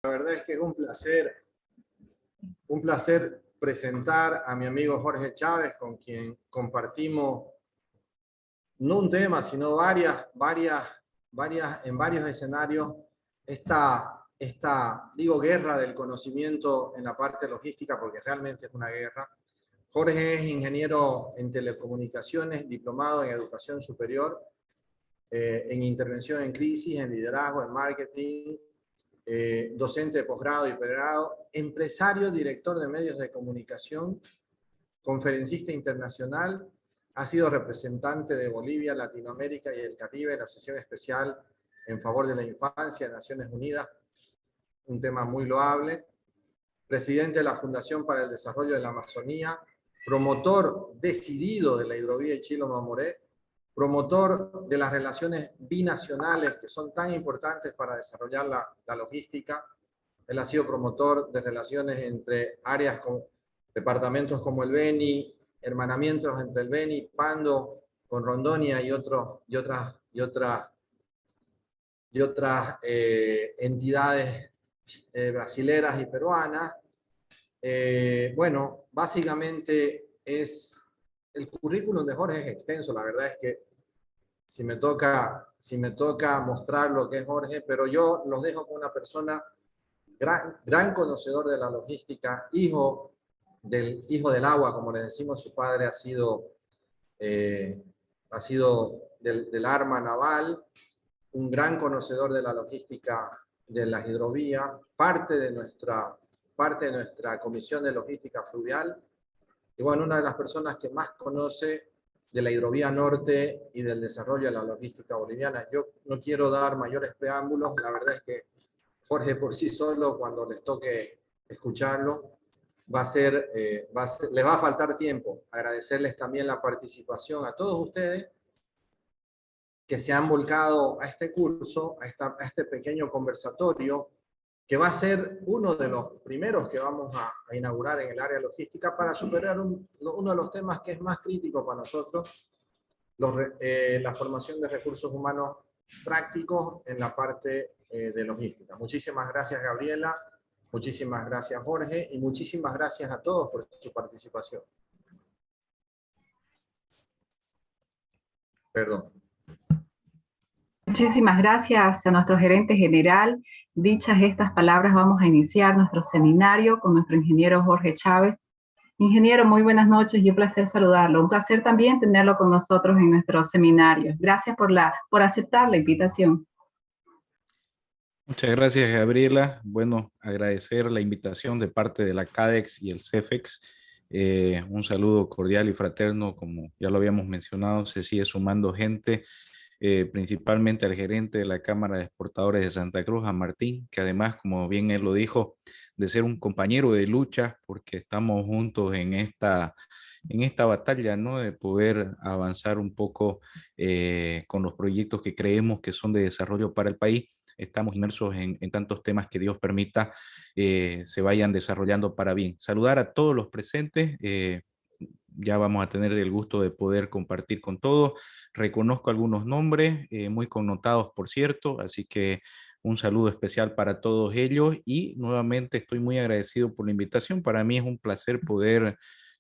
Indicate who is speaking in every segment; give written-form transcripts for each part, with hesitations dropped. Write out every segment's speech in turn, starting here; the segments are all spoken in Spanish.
Speaker 1: La verdad es que es un placer presentar a mi amigo Jorge Chávez, con quien compartimos no un tema, sino en varios escenarios, digo, guerra del conocimiento en la parte logística, porque realmente es una guerra. Jorge es ingeniero en telecomunicaciones, diplomado en educación superior, en intervención en crisis, en liderazgo, en marketing, docente de posgrado y pregrado, empresario, director de medios de comunicación, conferencista internacional, ha sido representante de Bolivia, Latinoamérica y el Caribe en la sesión especial en favor de la infancia de Naciones Unidas, un tema muy loable, presidente de la Fundación para el Desarrollo de la Amazonía, promotor decidido de la hidrovía Ichilo-Mamoré, promotor de las relaciones binacionales que son tan importantes para desarrollar la logística. Él ha sido promotor de relaciones entre áreas con departamentos como el Beni, hermanamientos entre el Beni, Pando, con Rondonia y otras entidades brasileras y peruanas. Bueno, básicamente el currículum de Jorge es extenso. La verdad es que si me toca mostrar lo que es Jorge, pero yo los dejo con una persona gran conocedor de la logística, hijo del agua, como le decimos. Su padre ha sido del arma naval, un gran conocedor de la logística de las hidrovías, parte de nuestra comisión de logística fluvial, y bueno, una de las personas que más conoce de la hidrovía norte y del desarrollo de la logística boliviana. Yo no quiero dar mayores preámbulos. La verdad es que Jorge por sí solo, cuando les toque escucharlo, les va a faltar tiempo. Agradecerles también la participación a todos ustedes que se han volcado a este curso, a este pequeño conversatorio, que va a ser uno de los primeros que vamos a inaugurar en el área logística para superar uno de los temas que es más crítico para nosotros, la formación de recursos humanos prácticos en la parte de logística. Muchísimas gracias, Gabriela, muchísimas gracias, Jorge, y muchísimas gracias a todos por su participación. Perdón.
Speaker 2: Muchísimas gracias a nuestro gerente general. Dichas estas palabras, vamos a iniciar nuestro seminario con nuestro ingeniero Jorge Chávez. Ingeniero, muy buenas noches y un placer saludarlo. Un placer también tenerlo con nosotros en nuestro seminario. Gracias por aceptar la invitación.
Speaker 3: Muchas gracias, Gabriela. Bueno, agradecer la invitación de parte de la CADEX y el CEFEX. Un saludo cordial y fraterno, como ya lo habíamos mencionado, se sigue sumando gente, principalmente al gerente de la Cámara de Exportadores de Santa Cruz, a Martín, que además, como bien él lo dijo, de ser un compañero de lucha, porque estamos juntos en esta batalla, ¿no? De poder avanzar un poco con los proyectos que creemos que son de desarrollo para el país. Estamos inmersos en tantos temas que Dios permita se vayan desarrollando para bien. Saludar a todos los presentes. Ya vamos a tener el gusto de poder compartir con todos. Reconozco algunos nombres, muy connotados, por cierto, así que un saludo especial para todos ellos y nuevamente estoy muy agradecido por la invitación. Para mí es un placer poder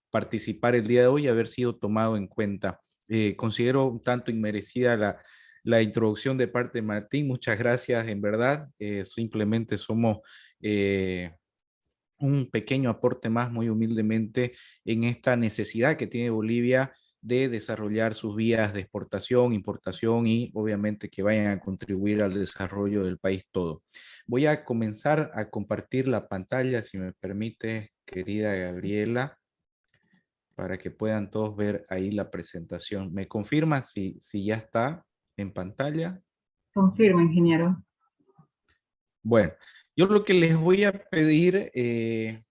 Speaker 3: participar el día de hoy y haber sido tomado en cuenta. Considero un tanto inmerecida la introducción de parte de Martín. Muchas gracias, en verdad. Simplemente somos un pequeño aporte más, muy humildemente, en esta necesidad que tiene Bolivia de desarrollar sus vías de exportación, importación y obviamente que vayan a contribuir al desarrollo del país todo. Voy a comenzar a compartir la pantalla, si me permite, querida Gabriela, para que puedan todos ver ahí la presentación. ¿Me confirma si ya está en pantalla?
Speaker 2: Confirmo, ingeniero.
Speaker 3: Bueno, yo lo que les voy a pedir,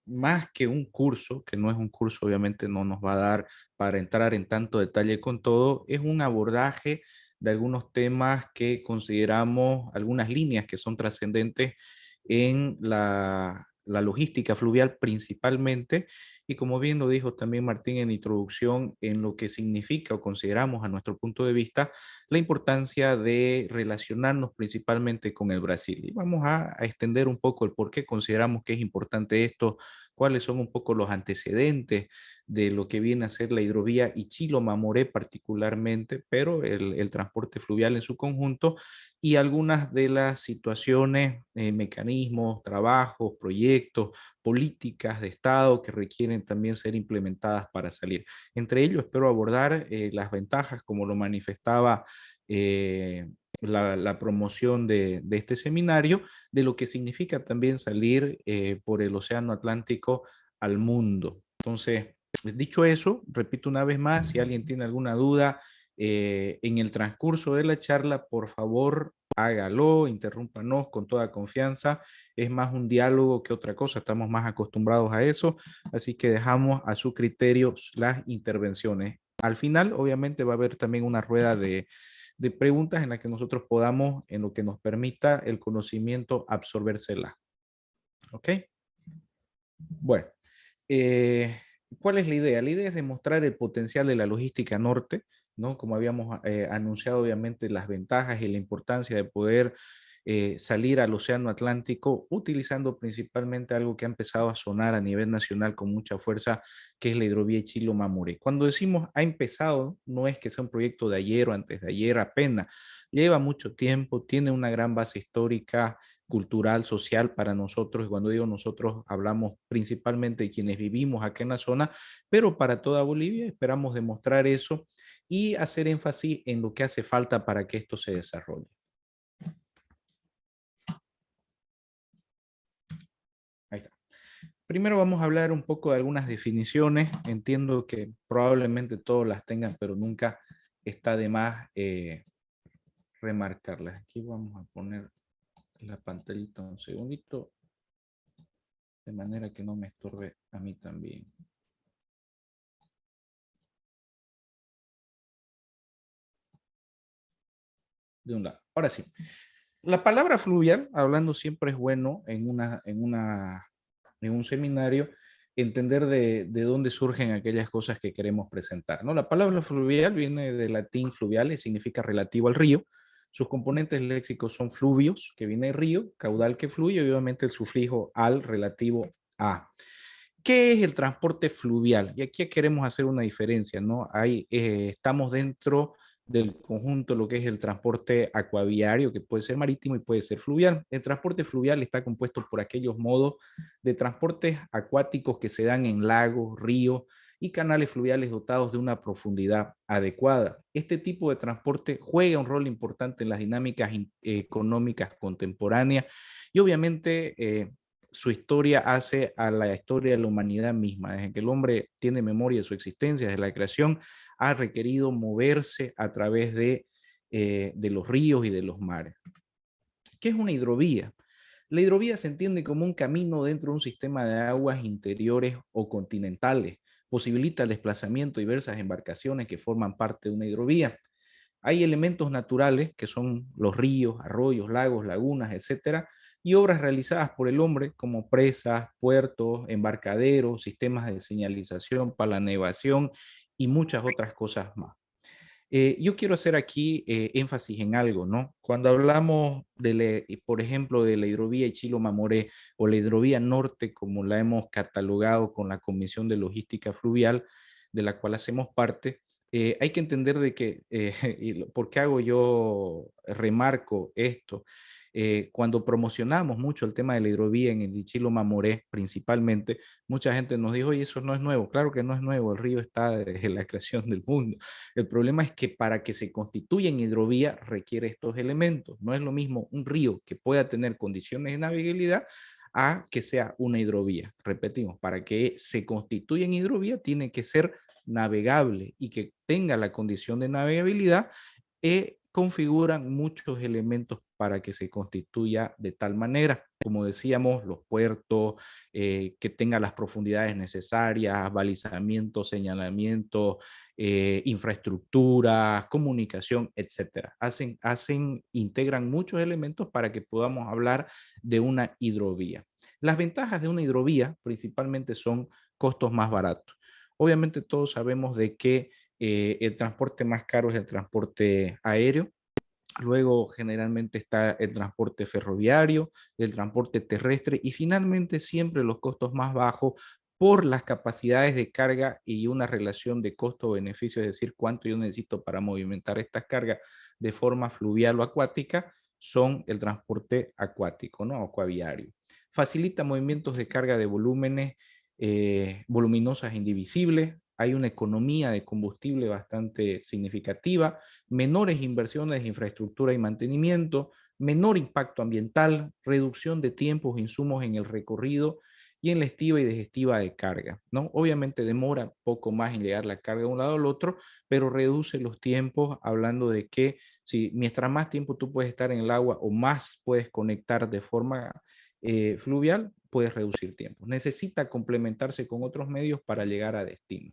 Speaker 3: más que un curso, que no es un curso, obviamente no nos va a dar para entrar en tanto detalle con todo, es un abordaje de algunos temas que consideramos, algunas líneas que son trascendentes en la logística fluvial principalmente, y como bien lo dijo también Martín en introducción, en lo que significa o consideramos a nuestro punto de vista la importancia de relacionarnos principalmente con el Brasil. Y vamos a extender un poco el por qué consideramos que es importante esto, cuáles son un poco los antecedentes de lo que viene a ser la hidrovía Ichilo-Mamoré particularmente, pero el transporte fluvial en su conjunto, y algunas de las situaciones, mecanismos, trabajos, proyectos, políticas de Estado que requieren también ser implementadas para salir. Entre ellos espero abordar las ventajas, como lo manifestaba la promoción de este seminario, de lo que significa también salir por el Océano Atlántico al mundo. Entonces, dicho eso, repito una vez más, si alguien tiene alguna duda en el transcurso de la charla, por favor, hágalo, interrúmpanos con toda confianza. Es más un diálogo que otra cosa, estamos más acostumbrados a eso, así que dejamos a su criterio las intervenciones. Al final, obviamente, va a haber también una rueda de preguntas en la que nosotros podamos, en lo que nos permita el conocimiento, absorbérsela. ¿Ok? Bueno, ¿cuál es la idea? La idea es demostrar el potencial de la logística norte, ¿no? Como habíamos anunciado, obviamente, las ventajas y la importancia de poder salir al Océano Atlántico utilizando principalmente algo que ha empezado a sonar a nivel nacional con mucha fuerza, que es la hidrovía Ichilo-Mamoré. Cuando decimos ha empezado, no es que sea un proyecto de ayer o antes de ayer apenas, lleva mucho tiempo, tiene una gran base histórica, cultural, social para nosotros, y cuando digo nosotros hablamos principalmente de quienes vivimos acá en la zona, pero para toda Bolivia esperamos demostrar eso y hacer énfasis en lo que hace falta para que esto se desarrolle. Ahí está. Primero vamos a hablar un poco de algunas definiciones. Entiendo que probablemente todos las tengan, pero nunca está de más remarcarlas. Aquí vamos a poner la pantallita un segundito, de manera que no me estorbe a mí también. De un lado. Ahora sí, la palabra fluvial, hablando siempre es bueno en un seminario, entender de dónde surgen aquellas cosas que queremos presentar, ¿no? La palabra fluvial viene del latín fluviale, significa relativo al río. Sus componentes léxicos son fluvios, que viene de río, caudal que fluye, y obviamente el sufijo al relativo a. ¿Qué es el transporte fluvial? Y aquí queremos hacer una diferencia, ¿no? Estamos dentro del conjunto lo que es el transporte acuaviario, que puede ser marítimo y puede ser fluvial. El transporte fluvial está compuesto por aquellos modos de transportes acuáticos que se dan en lagos, ríos y canales fluviales dotados de una profundidad adecuada. Este tipo de transporte juega un rol importante en las dinámicas económicas contemporáneas y obviamente su historia hace a la historia de la humanidad misma. Desde que el hombre tiene memoria de su existencia, desde la creación, ha requerido moverse a través de los ríos y de los mares. ¿Qué es una hidrovía? La hidrovía se entiende como un camino dentro de un sistema de aguas interiores o continentales. Posibilita el desplazamiento de diversas embarcaciones que forman parte de una hidrovía. Hay elementos naturales que son los ríos, arroyos, lagos, lagunas, etcétera, y obras realizadas por el hombre como presas, puertos, embarcaderos, sistemas de señalización para la navegación y muchas otras cosas más. Yo quiero hacer aquí énfasis en algo, ¿no? Cuando hablamos, por ejemplo, de la hidrovía Ichilo-Mamoré o la hidrovía norte, como la hemos catalogado con la Comisión de Logística Fluvial, de la cual hacemos parte, hay que entender de que, ¿por qué hago yo, remarco esto? Cuando promocionamos mucho el tema de la hidrovía en el Ichilo Mamoré principalmente, mucha gente nos dijo, oye, eso no es nuevo. Claro que no es nuevo, el río está desde la creación del mundo. El problema es que para que se constituya en hidrovía requiere estos elementos. No es lo mismo un río que pueda tener condiciones de navegabilidad a que sea una hidrovía. Repetimos, para que se constituya en hidrovía tiene que ser navegable y que tenga la condición de navegabilidad, configuran muchos elementos para que se constituya de tal manera, como decíamos, los puertos, que tenga las profundidades necesarias, balizamiento, señalamiento, infraestructura, comunicación, etcétera. Integran muchos elementos para que podamos hablar de una hidrovía. Las ventajas de una hidrovía principalmente son costos más baratos. Obviamente todos sabemos de que el transporte más caro es el transporte aéreo. Luego generalmente está el transporte ferroviario, el transporte terrestre y finalmente siempre los costos más bajos por las capacidades de carga y una relación de costo-beneficio, es decir, cuánto yo necesito para movimentar estas cargas de forma fluvial o acuática, son el transporte acuático, ¿no? Acuaviario. Facilita movimientos de carga de volúmenes voluminosas indivisibles, hay una economía de combustible bastante significativa, menores inversiones de infraestructura y mantenimiento, menor impacto ambiental, reducción de tiempos e insumos en el recorrido y en la estiva y digestiva de carga, ¿no? Obviamente demora poco más en llegar la carga de un lado al otro, pero reduce los tiempos, hablando de que si mientras más tiempo tú puedes estar en el agua o más puedes conectar de forma fluvial, puedes reducir tiempos. Necesita complementarse con otros medios para llegar a destino.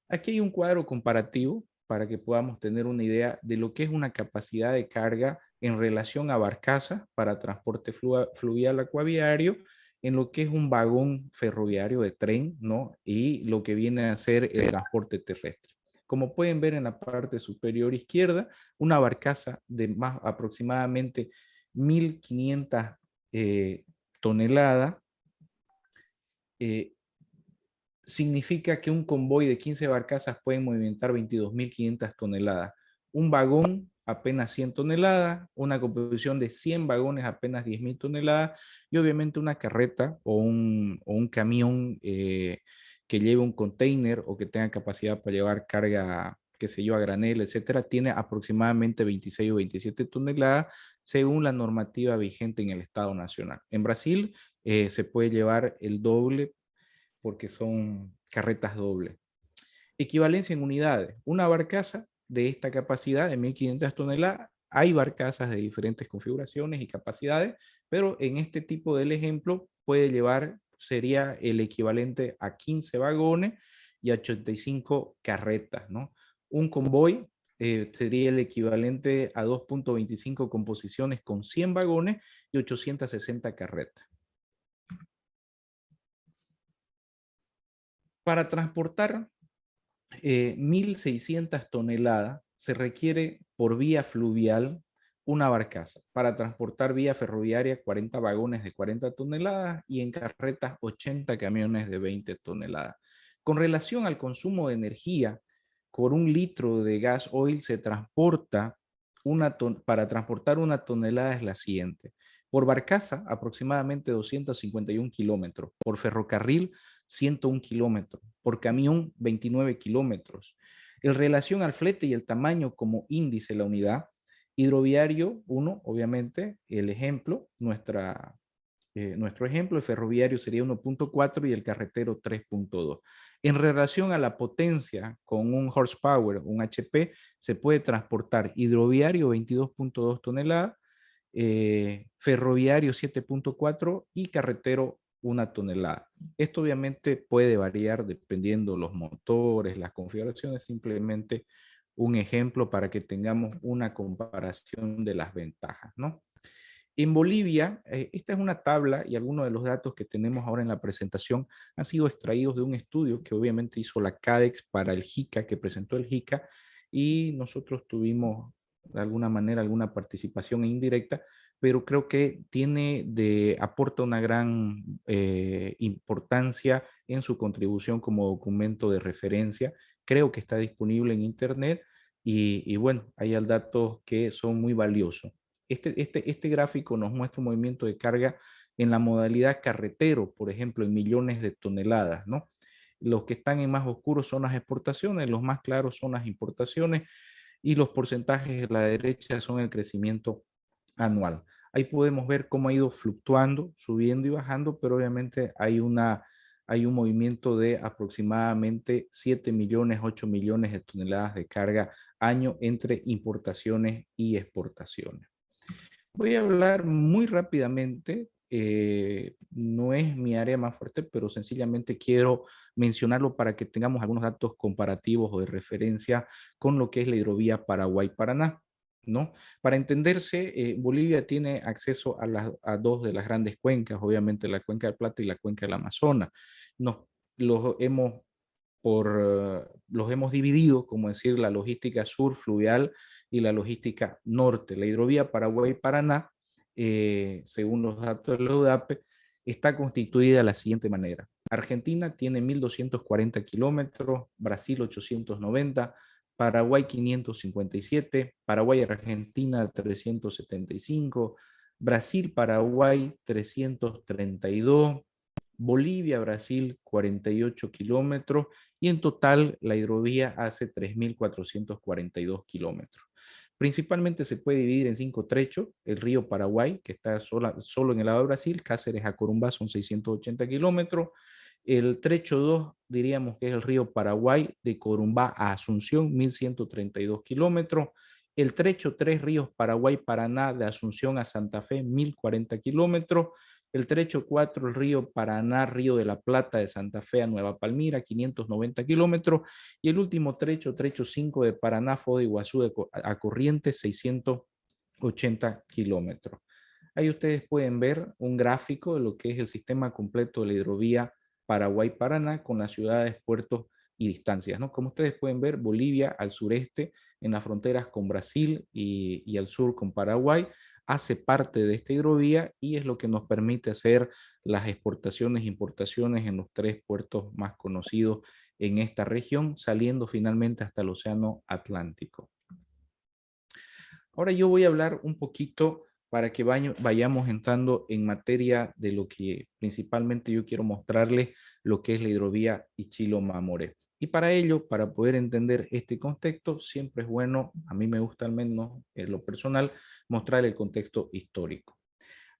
Speaker 3: Aquí hay un cuadro comparativo para que podamos tener una idea de lo que es una capacidad de carga en relación a barcazas para transporte fluvial acuaviario, en lo que es un vagón ferroviario de tren, ¿no? Y lo que viene a ser el transporte terrestre. Como pueden ver en la parte superior izquierda, una barcaza de más aproximadamente 1.500 toneladas significa que un convoy de 15 barcazas puede movimentar 22.500 toneladas. Un vagón apenas 100 toneladas, una composición de 100 vagones apenas 10.000 toneladas y obviamente una carreta o un camión que lleve un container o que tenga capacidad para llevar carga, qué sé yo, a granel, etcétera, tiene aproximadamente 26 o 27 toneladas según la normativa vigente en el Estado Nacional. En Brasil se puede llevar el doble porque son carretas dobles. Equivalencia en unidades. Una barcaza de esta capacidad de 1.500 toneladas, hay barcazas de diferentes configuraciones y capacidades, pero en este tipo del ejemplo puede llevar, sería el equivalente a 15 vagones y a 85 carretas, ¿no? Un convoy sería el equivalente a 2.25 composiciones con 100 vagones y 860 carretas. Para transportar 1.600 toneladas se requiere por vía fluvial una barcaza. Para transportar vía ferroviaria 40 vagones de 40 toneladas y en carretas 80 camiones de 20 toneladas. Con relación al consumo de energía, por un litro de gas oil se transporta para transportar una tonelada es la siguiente. Por barcaza, aproximadamente 251 kilómetros. Por ferrocarril, 101 kilómetros. Por camión, 29 kilómetros. En relación al flete y el tamaño como índice de la unidad, hidroviario 1, obviamente, el ejemplo, nuestro ejemplo, el ferroviario sería 1.4 y el carretero 3.2. En relación a la potencia con un horsepower, un HP, se puede transportar hidroviario 22.2 toneladas, ferroviario 7.4 y carretero 1 tonelada. Esto obviamente puede variar dependiendo los motores, las configuraciones, simplemente un ejemplo para que tengamos una comparación de las ventajas, ¿no? En Bolivia, esta es una tabla y algunos de los datos que tenemos ahora en la presentación han sido extraídos de un estudio que obviamente hizo la CADEX para el JICA, que presentó el JICA, y nosotros tuvimos de alguna manera alguna participación indirecta, pero creo que aporta una gran importancia en su contribución como documento de referencia. Creo que está disponible en internet y bueno, hay datos que son muy valiosos. Este gráfico nos muestra un movimiento de carga en la modalidad carretero, por ejemplo, en millones de toneladas, ¿no? Los que están en más oscuros son las exportaciones, los más claros son las importaciones y los porcentajes de la derecha son el crecimiento anual. Ahí podemos ver cómo ha ido fluctuando, subiendo y bajando, pero obviamente hay un movimiento de aproximadamente 7 millones, 8 millones de toneladas de carga año entre importaciones y exportaciones. Voy a hablar muy rápidamente, no es mi área más fuerte, pero sencillamente quiero mencionarlo para que tengamos algunos datos comparativos o de referencia con lo que es la hidrovía Paraguay-Paraná. ¿no? Para entenderse, Bolivia tiene acceso a dos de las grandes cuencas, obviamente la cuenca del Plata y la cuenca del Amazonas. Nos, los hemos los hemos dividido, como decir, la logística sur fluvial y la logística norte. La hidrovía Paraguay-Paraná, según los datos de la UDAPE, está constituida de la siguiente manera. Argentina tiene 1.240 kilómetros, Brasil 890, Paraguay 557, Paraguay-Argentina 375, Brasil-Paraguay 332, Bolivia-Brasil 48 kilómetros y en total la hidrovía hace 3.442 kilómetros. Principalmente se puede dividir en 5 trechos: el río Paraguay, que está solo en el lado de Brasil, Cáceres a Corumbá son 680 kilómetros. El trecho 2 diríamos que es el río Paraguay de Corumbá a Asunción, 1.132 kilómetros. El trecho 3, ríos Paraguay-Paraná de Asunción a Santa Fe, 1.040 kilómetros. El trecho 4, el río Paraná, Río de la Plata de Santa Fe a Nueva Palmira, 590 kilómetros. Y el último trecho, trecho 5 de Paraná, Foz de Iguazú a Corrientes, 680 kilómetros. Ahí ustedes pueden ver un gráfico de lo que es el sistema completo de la hidrovía Paraguay-Paraná con las ciudades, puertos y distancias, ¿no? Como ustedes pueden ver, Bolivia al sureste, en las fronteras con Brasil y al sur con Paraguay, hace parte de esta hidrovía y es lo que nos permite hacer las exportaciones e importaciones en los 3 puertos más conocidos en esta región, saliendo finalmente hasta el Océano Atlántico. Ahora yo voy a hablar un poquito para que vayamos entrando en materia de lo que principalmente yo quiero mostrarles, lo que es la hidrovía Ichilo-Mamoré. Y para ello, para poder entender este contexto, siempre es bueno, a mí me gusta al menos en lo personal, mostrar el contexto histórico.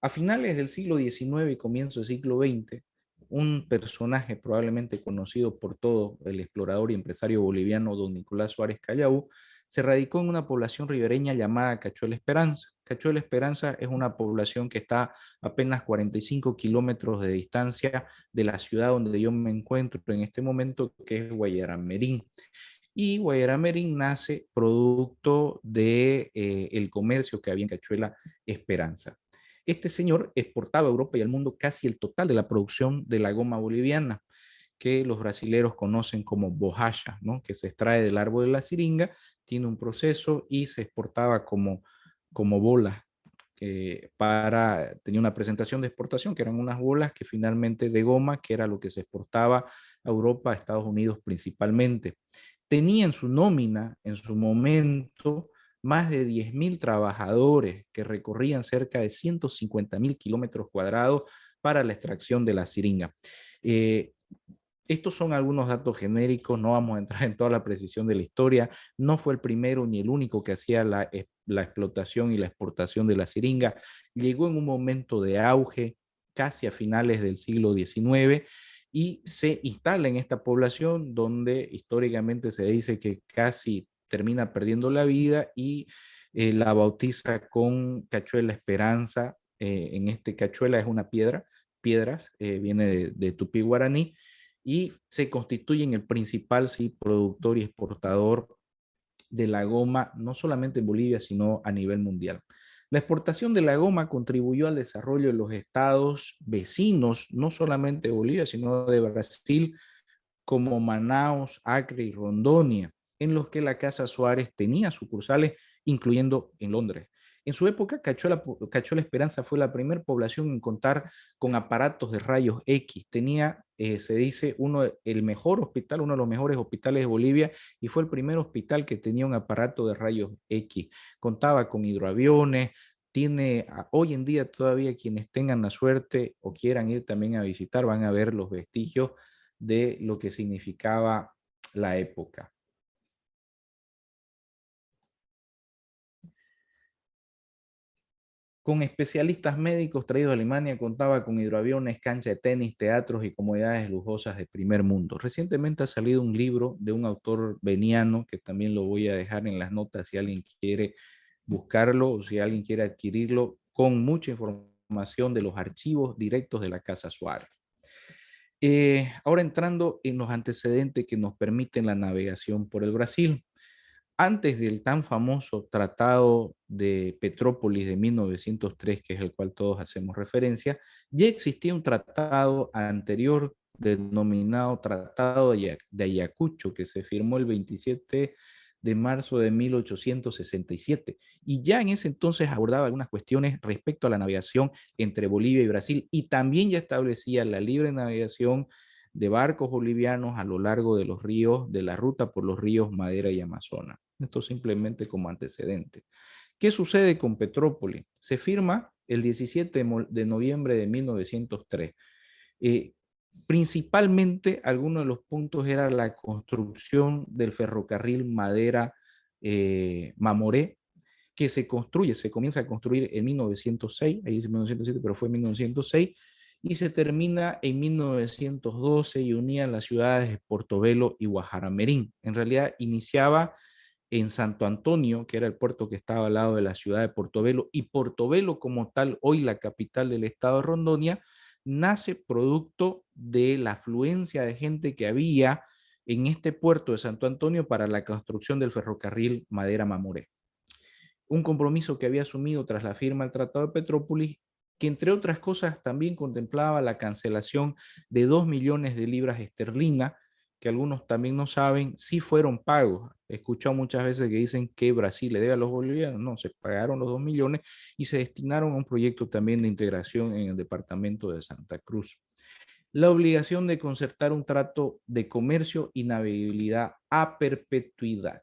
Speaker 3: A finales del siglo XIX y comienzo del siglo XX, un personaje probablemente conocido por todos, el explorador y empresario boliviano don Nicolás Suárez Callao, se radicó en una población ribereña llamada Cachuela Esperanza. Cachuela Esperanza es una población que está a apenas 45 kilómetros de distancia de la ciudad donde yo me encuentro en este momento, que es Guayaramerín. Y Guayaramerín nace producto de el comercio que había en Cachuela Esperanza. Este señor exportaba a Europa y al mundo casi el total de la producción de la goma boliviana, que los brasileros conocen como bojacha, ¿no? Que se extrae del árbol de la siringa, tiene un proceso y se exportaba como bolas. Tenía una presentación de exportación que eran unas bolas que finalmente de goma, que era lo que se exportaba a Europa, a Estados Unidos principalmente. Tenía en su nómina, en su momento, más de 10.000 trabajadores que recorrían cerca de 150.000 kilómetros cuadrados para la extracción de la siringa. Estos son algunos datos genéricos, no vamos a entrar en toda la precisión de la historia. No fue el primero ni el único que hacía la explotación y la exportación de la siringa. Llegó en un momento de auge, casi a finales del siglo XIX, y se instala en esta población donde históricamente se dice que casi termina perdiendo la vida y la bautiza con Cachuela Esperanza. En este Cachuela es una piedras, viene de tupí guaraní, y se constituye en el principal productor y exportador de la goma, no solamente en Bolivia, sino a nivel mundial. La exportación de la goma contribuyó al desarrollo de los estados vecinos, no solamente de Bolivia, sino de Brasil, como Manaos, Acre y Rondônia, en los que la Casa Suárez tenía sucursales, incluyendo en Londres. En su época, Cachuela Esperanza fue la primera población en contar con aparatos de rayos X. Tenía, se dice, el mejor hospital, uno de los mejores hospitales de Bolivia, y fue el primer hospital que tenía un aparato de rayos X. Contaba con hidroaviones, hoy en día todavía quienes tengan la suerte o quieran ir también a visitar van a ver los vestigios de lo que significaba la época. Con especialistas médicos traídos de Alemania, contaba con hidroaviones, cancha de tenis, teatros y comodidades lujosas de primer mundo. Recientemente ha salido un libro de un autor veniano, que también lo voy a dejar en las notas si alguien quiere buscarlo o si alguien quiere adquirirlo, con mucha información de los archivos directos de la Casa Suárez. Ahora entrando en los antecedentes que nos permiten la navegación por el Brasil. antes del tan famoso Tratado de Petrópolis de 1903, que es el cual todos hacemos referencia, ya existía un tratado anterior denominado Tratado de Ayacucho, que se firmó el 27 de marzo de 1867, y ya en ese entonces abordaba algunas cuestiones respecto a la navegación entre Bolivia y Brasil, y también ya establecía la libre navegación de barcos bolivianos a lo largo de los ríos, de la ruta por los ríos Madera y Amazonas. Esto simplemente como antecedente. ¿Qué sucede con Petrópolis? Se firma el 17 de noviembre de 1903. Principalmente, algunos de los puntos era la construcción del ferrocarril Madera Mamoré, que se comienza a construir en 1906, ahí dice 1907, pero fue en 1906, y se termina en 1912 y unía las ciudades de Portobelo y Guajaramerín. En realidad iniciaba en Santo Antonio, que era el puerto que estaba al lado de la ciudad de Portobelo, y Portobelo como tal, hoy la capital del estado de Rondônia, nace producto de la afluencia de gente que había en este puerto de Santo Antonio para la construcción del ferrocarril Madera Mamoré. Un compromiso que había asumido tras la firma del Tratado de Petrópolis, que entre otras cosas también contemplaba la cancelación de 2 millones de libras esterlinas, que algunos también no saben si fueron pagos. He escuchado muchas veces que dicen que Brasil le debe a los bolivianos. No, se pagaron los 2 millones y se destinaron a un proyecto también de integración en el departamento de Santa Cruz. La obligación de concertar un trato de comercio y navegabilidad a perpetuidad.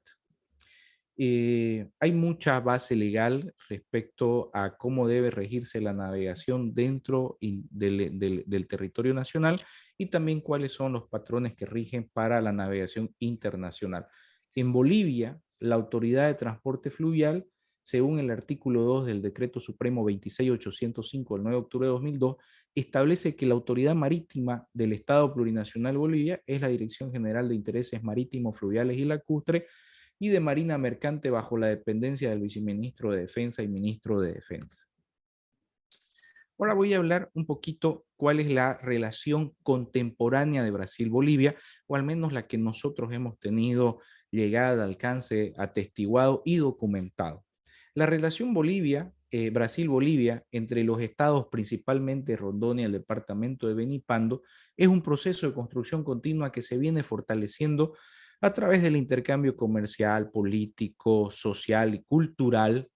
Speaker 3: Hay mucha base legal respecto a cómo debe regirse la navegación dentro del territorio nacional y también cuáles son los patrones que rigen para la navegación internacional. En Bolivia, la Autoridad de Transporte Fluvial, según el artículo 2 del Decreto Supremo 26805 del 9 de octubre de 2002, establece que la Autoridad Marítima del Estado Plurinacional Bolivia es la Dirección General de Intereses Marítimos, Fluviales y Lacustres, y de Marina Mercante bajo la dependencia del Viceministro de Defensa y Ministro de Defensa. Ahora voy a hablar un poquito cuál es la relación contemporánea de Brasil-Bolivia, o al menos la que nosotros hemos tenido llegada, alcance, atestiguado y documentado. La relación Brasil-Bolivia entre los estados, principalmente Rondônia y el departamento de Benipando, es un proceso de construcción continua que se viene fortaleciendo a través del intercambio comercial, político, social y cultural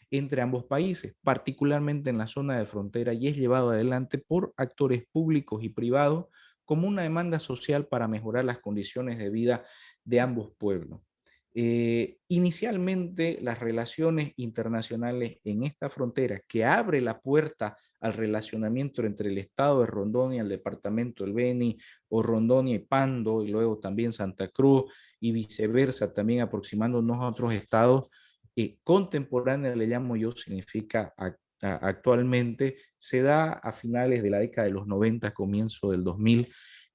Speaker 3: entre ambos países, particularmente en la zona de frontera, y es llevado adelante por actores públicos y privados como una demanda social para mejorar las condiciones de vida de ambos pueblos. Inicialmente, las relaciones internacionales en esta frontera, que abre la puerta al relacionamiento entre el estado de Rondônia, el departamento del Beni, o Rondônia y Pando, y luego también Santa Cruz, y viceversa, también aproximándonos a otros estados, contemporánea, le llamo yo, significa actualmente, se da a finales de la década de los 90, comienzo del 2000,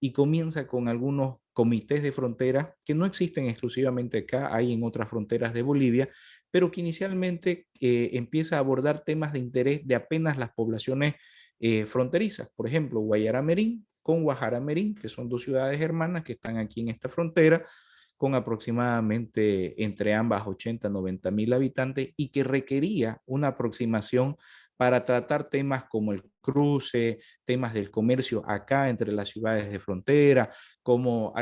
Speaker 3: y comienza con algunos comités de frontera que no existen exclusivamente acá, hay en otras fronteras de Bolivia, pero que inicialmente empieza a abordar temas de interés de apenas las poblaciones fronterizas. Por ejemplo, Guayaramerín con Guajaramerín, que son dos ciudades hermanas que están aquí en esta frontera, con aproximadamente entre ambas 80 a 90 mil habitantes, y que requería una aproximación para tratar temas como el cruce, temas del comercio acá entre las ciudades de frontera, cómo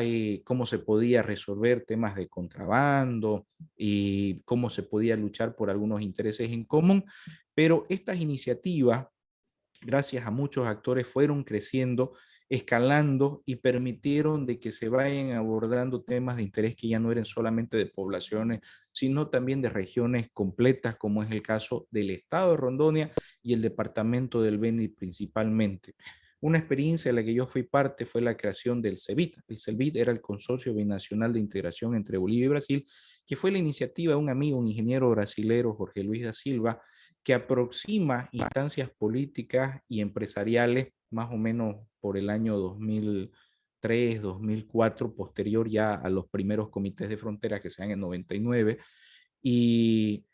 Speaker 3: se podía resolver temas de contrabando y cómo se podía luchar por algunos intereses en común. Pero estas iniciativas, gracias a muchos actores, fueron creciendo, escalando, y permitieron de que se vayan abordando temas de interés que ya no eran solamente de poblaciones, sino también de regiones completas, como es el caso del estado de Rondônia y el departamento del Beni principalmente. Una experiencia de la que yo fui parte fue la creación del CEBIT. El CEBIT era el Consorcio Binacional de Integración entre Bolivia y Brasil, que fue la iniciativa de un amigo, un ingeniero brasilero, Jorge Luis da Silva, que aproxima instancias políticas y empresariales más o menos por el año 2003, 2004, posterior ya a los primeros comités de frontera que se dan en 99, y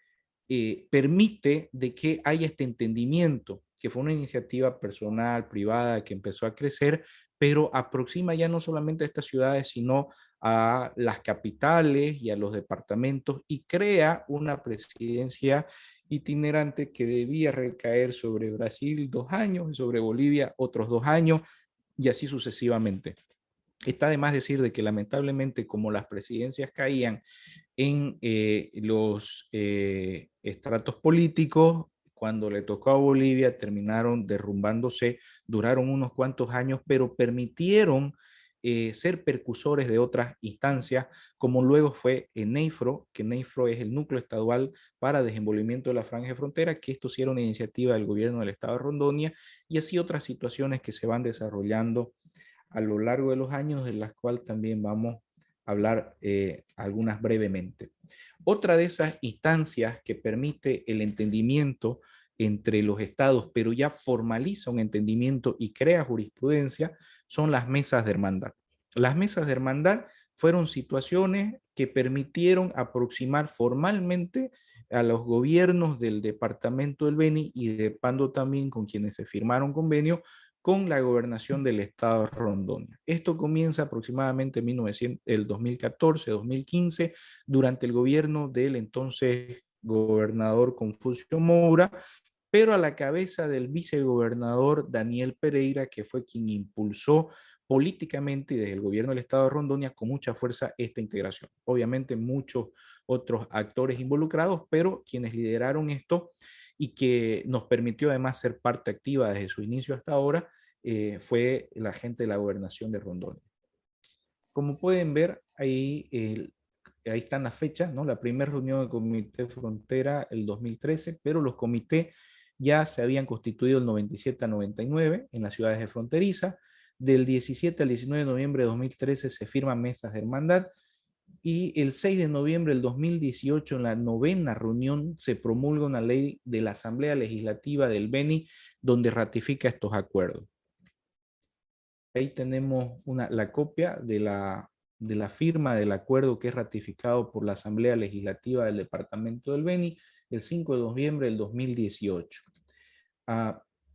Speaker 3: permite de que haya este entendimiento, que fue una iniciativa personal, privada, que empezó a crecer, pero aproxima ya no solamente a estas ciudades, sino a las capitales y a los departamentos y crea una presidencia itinerante que debía recaer sobre Brasil 2 años y sobre Bolivia otros 2 años y así sucesivamente. Está de más decir de que lamentablemente como las presidencias caían en los estratos políticos, cuando le tocó a Bolivia terminaron derrumbándose, duraron unos cuantos años, pero permitieron ser percusores de otras instancias, como luego fue en NEIFRO, que NEIFRO es el núcleo estadual para desenvolvimiento de la franja de frontera, que esto sí era una iniciativa del gobierno del estado de Rondônia, y así otras situaciones que se van desarrollando a lo largo de los años, de las cuales también vamos a hablar algunas brevemente. Otra de esas instancias que permite el entendimiento entre los estados, pero ya formaliza un entendimiento y crea jurisprudencia, son las mesas de hermandad. Las mesas de hermandad fueron situaciones que permitieron aproximar formalmente a los gobiernos del departamento del Beni y de Pando también con quienes se firmaron convenio con la gobernación del estado de Rondônia. Esto comienza aproximadamente en el 2014-2015 durante el gobierno del entonces gobernador Confucio Moura, pero a la cabeza del vicegobernador Daniel Pereira, que fue quien impulsó políticamente y desde el gobierno del estado de Rondônia con mucha fuerza esta integración. Obviamente muchos otros actores involucrados, pero quienes lideraron esto y que nos permitió además ser parte activa desde su inicio hasta ahora, fue la gente de la gobernación de Rondônia. Como pueden ver, ahí están las fechas, ¿no? La primera reunión del Comité Frontera el 2013, pero los comités ya se habían constituido el 97 a 99 en las ciudades de fronteriza. Del 17 al 19 de noviembre de 2013 se firman mesas de hermandad y el 6 de noviembre del 2018 en la 9ª reunión se promulga una ley de la Asamblea Legislativa del Beni donde ratifica estos acuerdos. Ahí tenemos la copia de la firma del acuerdo que es ratificado por la Asamblea Legislativa del Departamento del Beni el 5 de noviembre del 2018.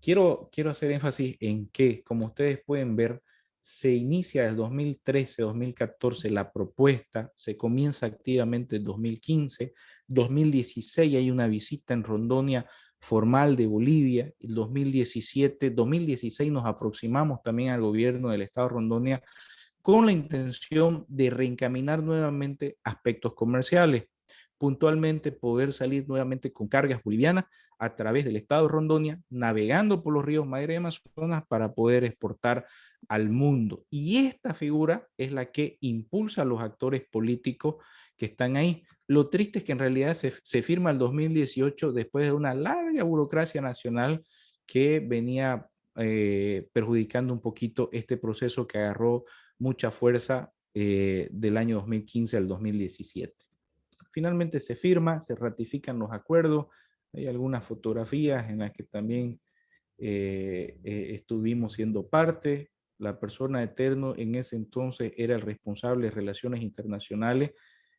Speaker 3: Quiero hacer énfasis en que, como ustedes pueden ver, se inicia desde 2013-2014 la propuesta, se comienza activamente en 2015, 2016 hay una visita en Rondônia formal de Bolivia, en 2016 nos aproximamos también al gobierno del estado de Rondônia con la intención de reencaminar nuevamente aspectos comerciales, puntualmente poder salir nuevamente con cargas bolivianas a través del estado de Rondônia, navegando por los ríos Madeira y Amazonas para poder exportar al mundo. Y esta figura es la que impulsa a los actores políticos que están ahí. Lo triste es que en realidad se firma el 2018 después de una larga burocracia nacional que venía perjudicando un poquito este proceso que agarró mucha fuerza del año 2015 al 2017. Finalmente se firma, se ratifican los acuerdos, hay algunas fotografías en las que también estuvimos siendo parte. La persona eterno en ese entonces era el responsable de Relaciones Internacionales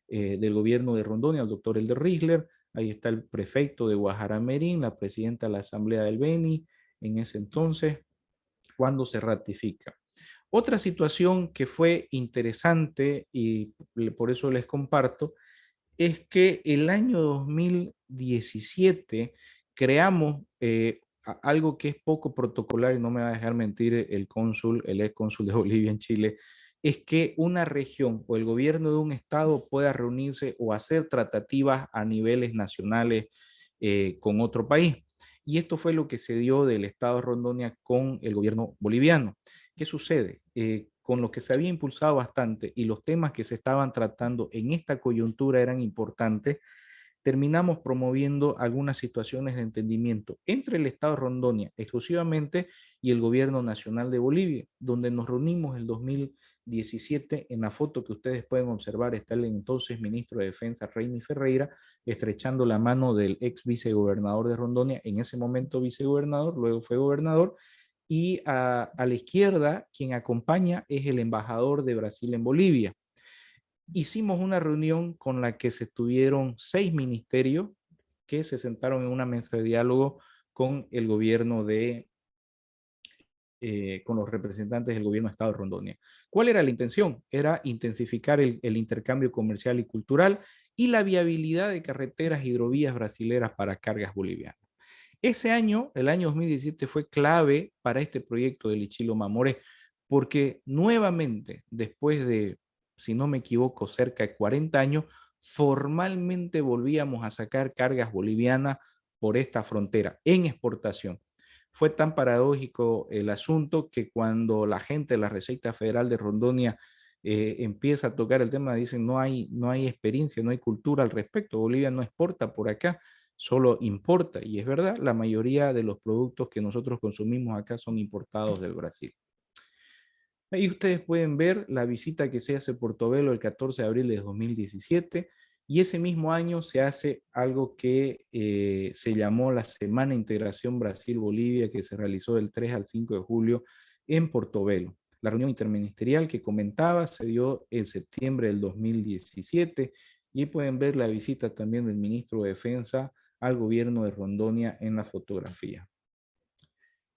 Speaker 3: del gobierno de Rondônia, el doctor Elder Risler. Ahí está el prefecto de Guajaramerín, la presidenta de la Asamblea del Beni, en ese entonces, cuando se ratifica. Otra situación que fue interesante y por eso les comparto, es que el año 2017 creamos algo que es poco protocolar y no me va a dejar mentir el ex cónsul de Bolivia en Chile, es que una región o el gobierno de un estado pueda reunirse o hacer tratativas a niveles nacionales con otro país. Y esto fue lo que se dio del estado de Rondônia con el gobierno boliviano. ¿Qué sucede? Con lo que se había impulsado bastante y los temas que se estaban tratando en esta coyuntura eran importantes, terminamos promoviendo algunas situaciones de entendimiento entre el Estado de Rondônia exclusivamente y el Gobierno Nacional de Bolivia, donde nos reunimos el 2017. En la foto que ustedes pueden observar está el entonces ministro de Defensa, Reini Ferreira, estrechando la mano del ex vicegobernador de Rondônia, en ese momento vicegobernador, luego fue gobernador, y a la izquierda quien acompaña es el embajador de Brasil en Bolivia. Hicimos una reunión con la que se estuvieron 6 ministerios que se sentaron en una mesa de diálogo con el gobierno de con los representantes del gobierno del Estado de Rondônia. ¿Cuál era la intención? Era intensificar el intercambio comercial y cultural y la viabilidad de carreteras hidrovías brasileras para cargas bolivianas. Ese año, el año 2017, fue clave para este proyecto del Ichilo Mamoré, porque nuevamente, después de, si no me equivoco, cerca de 40 años, formalmente volvíamos a sacar cargas bolivianas por esta frontera en exportación. Fue tan paradójico el asunto que cuando la gente de la Receita Federal de Rondônia empieza a tocar el tema, dicen no hay experiencia, no hay cultura al respecto, Bolivia no exporta por acá, solo importa. Y es verdad, la mayoría de los productos que nosotros consumimos acá son importados del Brasil. Ahí ustedes pueden ver la visita que se hace a Portobelo el 14 de abril de 2017 y ese mismo año se hace algo que se llamó la Semana Integración Brasil-Bolivia, que se realizó del 3 al 5 de julio en Portobelo. La reunión interministerial que comentaba se dio en septiembre del 2017 y pueden ver la visita también del ministro de Defensa al gobierno de Rondônia en la fotografía.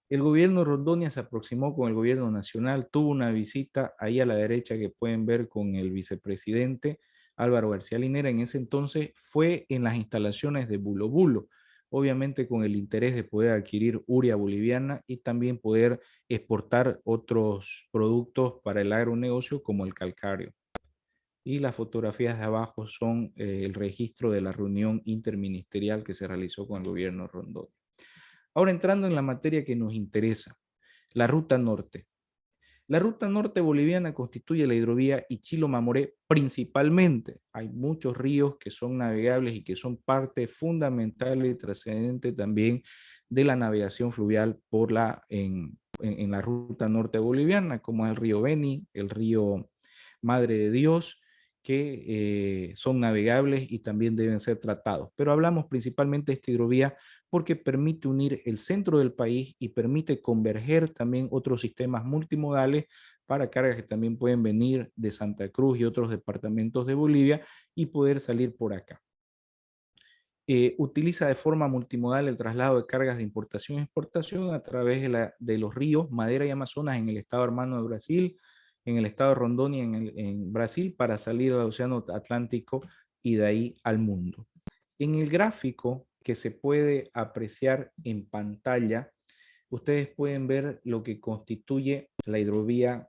Speaker 3: El gobierno de Rondônia se aproximó con el gobierno nacional, tuvo una visita ahí a la derecha que pueden ver con el vicepresidente Álvaro García Linera. En ese entonces fue en las instalaciones de Bulo Bulo, obviamente con el interés de poder adquirir urea boliviana y también poder exportar otros productos para el agronegocio como el calcáreo. Y las fotografías de abajo son el registro de la reunión interministerial que se realizó con el gobierno de Rondônia. Ahora entrando en la materia que nos interesa, la ruta norte. La ruta norte boliviana constituye la hidrovía Ichilo-Mamoré principalmente. Hay muchos ríos que son navegables y que son parte fundamental y trascendente también de la navegación fluvial en la ruta norte boliviana, como es el río Beni, el río Madre de Dios, que son navegables y también deben ser tratados. Pero hablamos principalmente de esta hidrovía porque permite unir el centro del país y permite converger también otros sistemas multimodales para cargas que también pueden venir de Santa Cruz y otros departamentos de Bolivia y poder salir por acá. Utiliza de forma multimodal el traslado de cargas de importación y exportación a través de los ríos Madera y Amazonas en el estado hermano de Brasil, en el estado de Rondônia en Brasil, para salir al Océano Atlántico y de ahí al mundo. En el gráfico que se puede apreciar en pantalla, ustedes pueden ver lo que constituye la hidrovía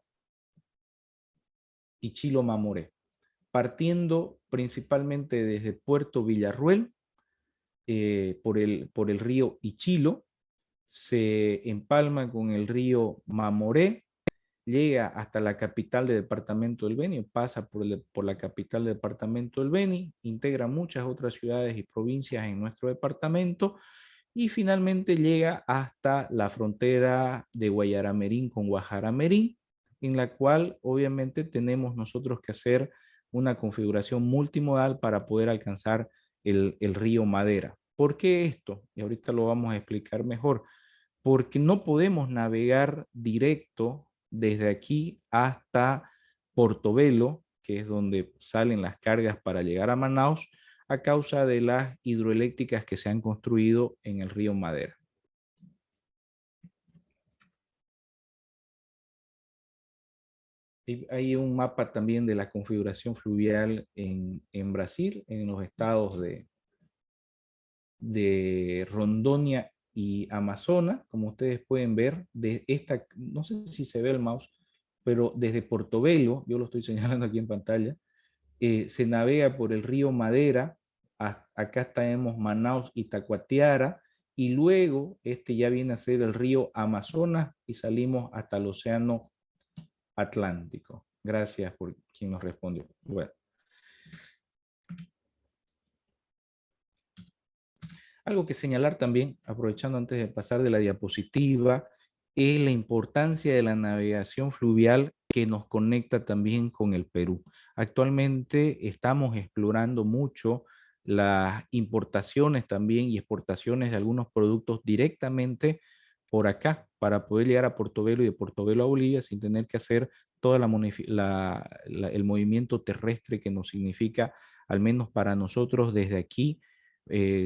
Speaker 3: Ichilo-Mamoré, partiendo principalmente desde Puerto Villarruel, por el río Ichilo, se empalma con el río Mamoré, llega hasta la capital del departamento del Beni, pasa por la capital del departamento del Beni, integra muchas otras ciudades y provincias en nuestro departamento y finalmente llega hasta la frontera de Guayaramerín con Guajaramerín, en la cual obviamente tenemos nosotros que hacer una configuración multimodal para poder alcanzar el río Madera. ¿Por qué esto? Y ahorita lo vamos a explicar mejor. Porque no podemos navegar directo desde aquí hasta Portobelo, que es donde salen las cargas para llegar a Manaus, a causa de las hidroeléctricas que se han construido en el río Madera. Hay un mapa también de la configuración fluvial en Brasil, en los estados de Rondônia y Amazonas, como ustedes pueden ver, de esta, no sé si se ve el mouse, pero desde Portobelo, yo lo estoy señalando aquí en pantalla, se navega por el río Madera, acá tenemos Manaus y Tacuatiara, y luego este ya viene a ser el río Amazonas y salimos hasta el Océano Atlántico. Gracias por quien nos respondió. Bueno. Algo que señalar también, aprovechando antes de pasar de la diapositiva, es la importancia de la navegación fluvial que nos conecta también con el Perú. Actualmente estamos explorando mucho las importaciones también y exportaciones de algunos productos directamente por acá, para poder llegar a Portobelo y de Portobelo a Bolivia sin tener que hacer todo el movimiento terrestre que nos significa, al menos para nosotros desde aquí,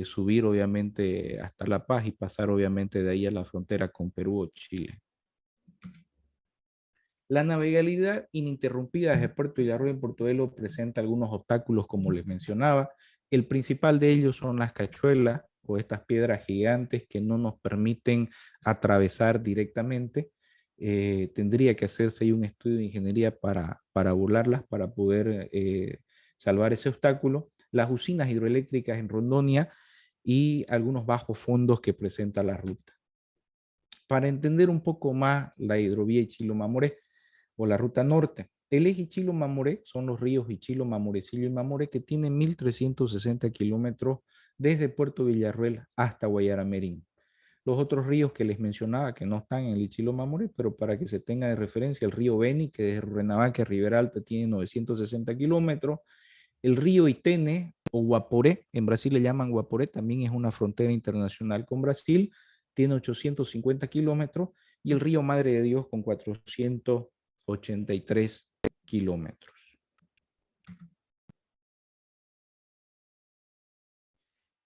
Speaker 3: subir obviamente hasta La Paz y pasar obviamente de ahí a la frontera con Perú o Chile. La navegabilidad ininterrumpida desde Puerto Villarroel en Portobelo presenta algunos obstáculos, como les mencionaba. El principal de ellos son las cachuelas o estas piedras gigantes que no nos permiten atravesar directamente. Tendría que hacerse ahí un estudio de ingeniería para burlarlas, para poder salvar ese obstáculo. Las usinas hidroeléctricas en Rondonia y algunos bajos fondos que presenta la ruta. Para entender un poco más la hidrovía Ichilo-Mamoré o la ruta norte, el eje Ichilo-Mamoré son los ríos Ichilo, Mamorecillo y Mamoré, que tienen 1.360 kilómetros desde Puerto Villarroel hasta Guayaramerín. Los otros ríos que les mencionaba, que no están en el Ichilo-Mamoré, pero para que se tenga de referencia, el río Beni, que desde Rurrenabaque a Ribera Alta tiene 960 kilómetros, el río Itene o Guaporé, en Brasil le llaman Guaporé, también es una frontera internacional con Brasil, tiene 850 kilómetros, y el río Madre de Dios con 483 kilómetros.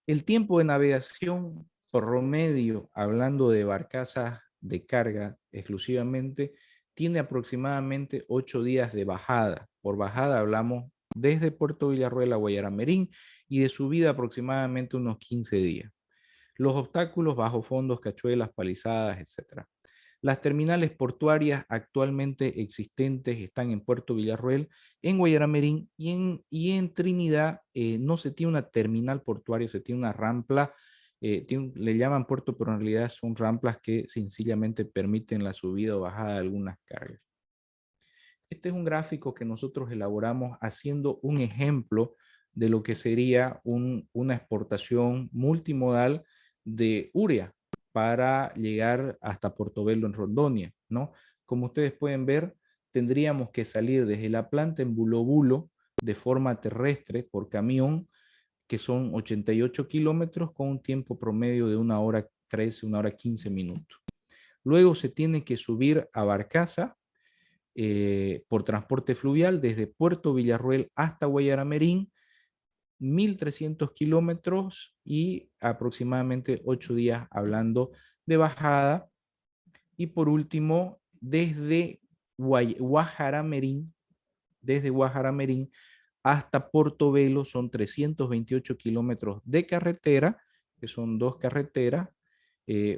Speaker 3: El tiempo de navegación promedio, hablando de barcazas de carga exclusivamente, tiene aproximadamente 8 días de bajada. Por bajada hablamos desde Puerto Villarroel a Guayaramerín, y de subida aproximadamente unos 15 días. Los obstáculos, bajos fondos, cachuelas, palizadas, etc. Las terminales portuarias actualmente existentes están en Puerto Villarroel, en Guayaramerín y en Trinidad. No se tiene una terminal portuaria, se tiene una rampla, le llaman puerto, pero en realidad son ramplas que sencillamente permiten la subida o bajada de algunas cargas. Este es un gráfico que nosotros elaboramos haciendo un ejemplo de lo que sería una exportación multimodal de urea para llegar hasta Portobelo en Rondonia, ¿no? Como ustedes pueden ver, tendríamos que salir desde la planta en Bulo Bulo de forma terrestre por camión, que son 88 kilómetros con un tiempo promedio de 1 hora 13, 1 hora 15 minutos. Luego se tiene que subir a barcaza por transporte fluvial desde Puerto Villarroel hasta Guayaramerín, 1.300 kilómetros y aproximadamente 8 días hablando de bajada. Y por último, desde Guajaramerín hasta Portobelo son 328 kilómetros de carretera, que son 2 carreteras,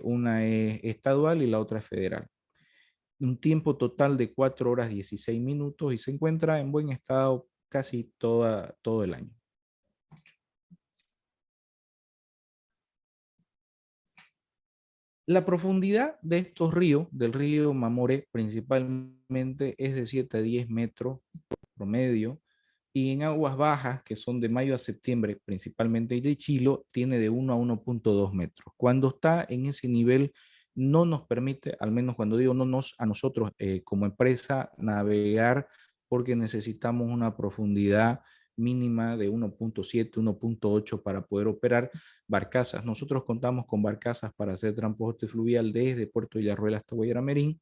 Speaker 3: una es estadual y la otra es federal. Un tiempo total de 4 horas 16 minutos y se encuentra en buen estado casi todo el año. La profundidad de estos ríos, del río Mamoré principalmente, es de 7 a 10 metros promedio, y en aguas bajas, que son de mayo a septiembre, principalmente de Chilo, tiene de 1 a 1.2 metros. Cuando está en ese nivel, no nos permite, al menos cuando digo a nosotros como empresa, navegar, porque necesitamos una profundidad mínima de 1.7, 1.8 para poder operar barcazas. Nosotros contamos con barcazas para hacer transporte fluvial desde Puerto Villarroel hasta Guayaramerín,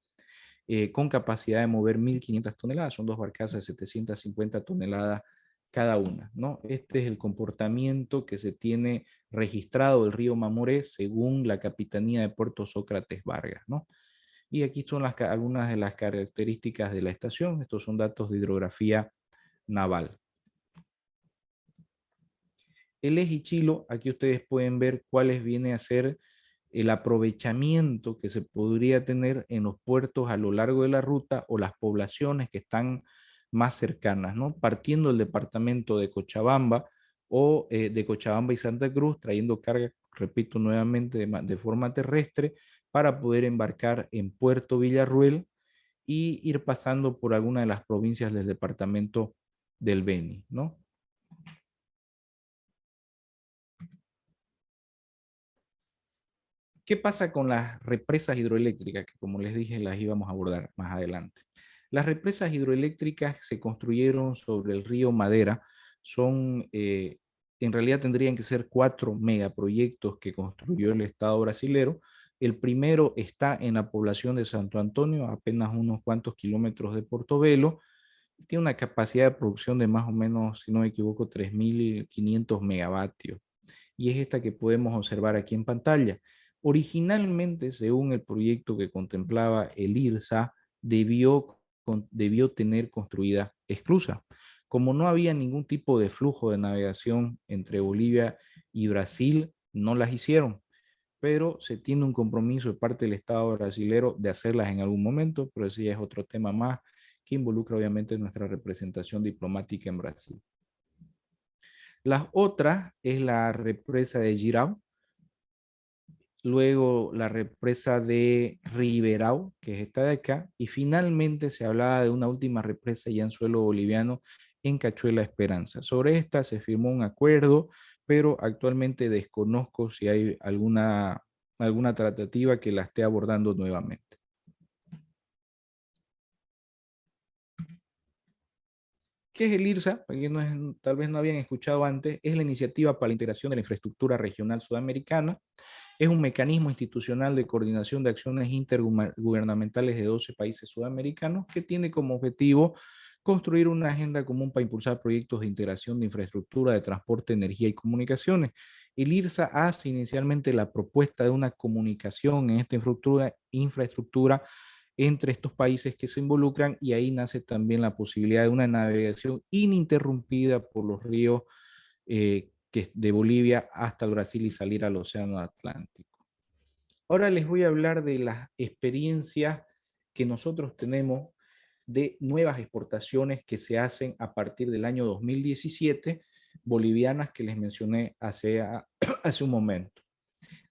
Speaker 3: con capacidad de mover 1.500 toneladas. Son 2 barcazas de 750 toneladas cada una, ¿no? Este es el comportamiento que se tiene registrado del río Mamoré según la Capitanía de Puerto Sócrates Vargas, ¿no? Y aquí son algunas de las características de la estación. Estos son datos de hidrografía naval. El eje Ichilo, aquí ustedes pueden ver cuáles viene a ser el aprovechamiento que se podría tener en los puertos a lo largo de la ruta o las poblaciones que están más cercanas, ¿no? Partiendo del departamento de Cochabamba o de Cochabamba y Santa Cruz, trayendo carga, repito nuevamente, de forma terrestre para poder embarcar en Puerto Villarroel y ir pasando por alguna de las provincias del departamento del Beni, ¿no? ¿Qué pasa con las represas hidroeléctricas? Que como les dije, las íbamos a abordar más adelante. Las represas hidroeléctricas se construyeron sobre el río Madera. En realidad tendrían que ser 4 megaproyectos que construyó el Estado brasilero. El primero está en la población de Santo Antonio, apenas unos cuantos kilómetros de Portobelo. Tiene una capacidad de producción de más o menos, si no me equivoco, 3.500 megavatios. Y es esta que podemos observar aquí en pantalla. Originalmente, según el proyecto que contemplaba el IRSA, debió debió tener construida esclusas. Como no había ningún tipo de flujo de navegación entre Bolivia y Brasil, no las hicieron, pero se tiene un compromiso de parte del Estado brasilero de hacerlas en algún momento, pero ese ya es otro tema más que involucra obviamente nuestra representación diplomática en Brasil. Las otras es la represa de Jirau, luego la represa de Riberau, que es esta de acá, y finalmente se hablaba de una última represa ya en suelo boliviano en Cachuela Esperanza. Sobre esta se firmó un acuerdo, pero actualmente desconozco si hay alguna tratativa que la esté abordando nuevamente. ¿Qué es el IRSA? Para quienes tal vez no habían escuchado antes, es la Iniciativa para la Integración de la Infraestructura Regional Sudamericana. Es un mecanismo institucional de coordinación de acciones intergubernamentales de 12 países sudamericanos que tiene como objetivo construir una agenda común para impulsar proyectos de integración de infraestructura de transporte, energía y comunicaciones. El IRSA hace inicialmente la propuesta de una comunicación en esta infraestructura entre estos países que se involucran, y ahí nace también la posibilidad de una navegación ininterrumpida por los ríos de Bolivia hasta el Brasil y salir al Océano Atlántico. Ahora les voy a hablar de las experiencias que nosotros tenemos de nuevas exportaciones que se hacen a partir del año 2017, bolivianas, que les mencioné hace un momento.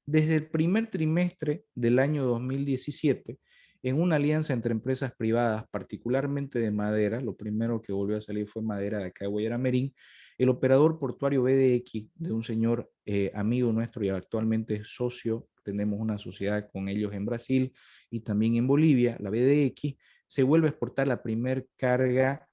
Speaker 3: Desde el primer trimestre del año 2017, en una alianza entre empresas privadas, particularmente de madera, lo primero que volvió a salir fue madera de acá de Guayaramerín, el operador portuario BDX, de un señor amigo nuestro y actualmente socio, tenemos una sociedad con ellos en Brasil y también en Bolivia, la BDX, se vuelve a exportar la primer carga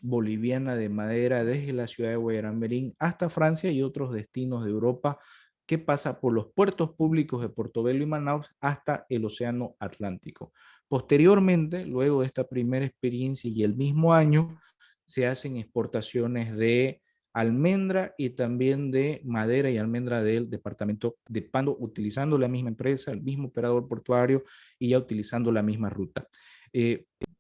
Speaker 3: boliviana de madera desde la ciudad de Guayaramerín hasta Francia y otros destinos de Europa, que pasa por los puertos públicos de Portobelo y Manaus hasta el Océano Atlántico. Posteriormente, luego de esta primera experiencia y el mismo año, se hacen exportaciones de almendra y también de madera y almendra del departamento de Pando, utilizando la misma empresa, el mismo operador portuario y ya utilizando la misma ruta.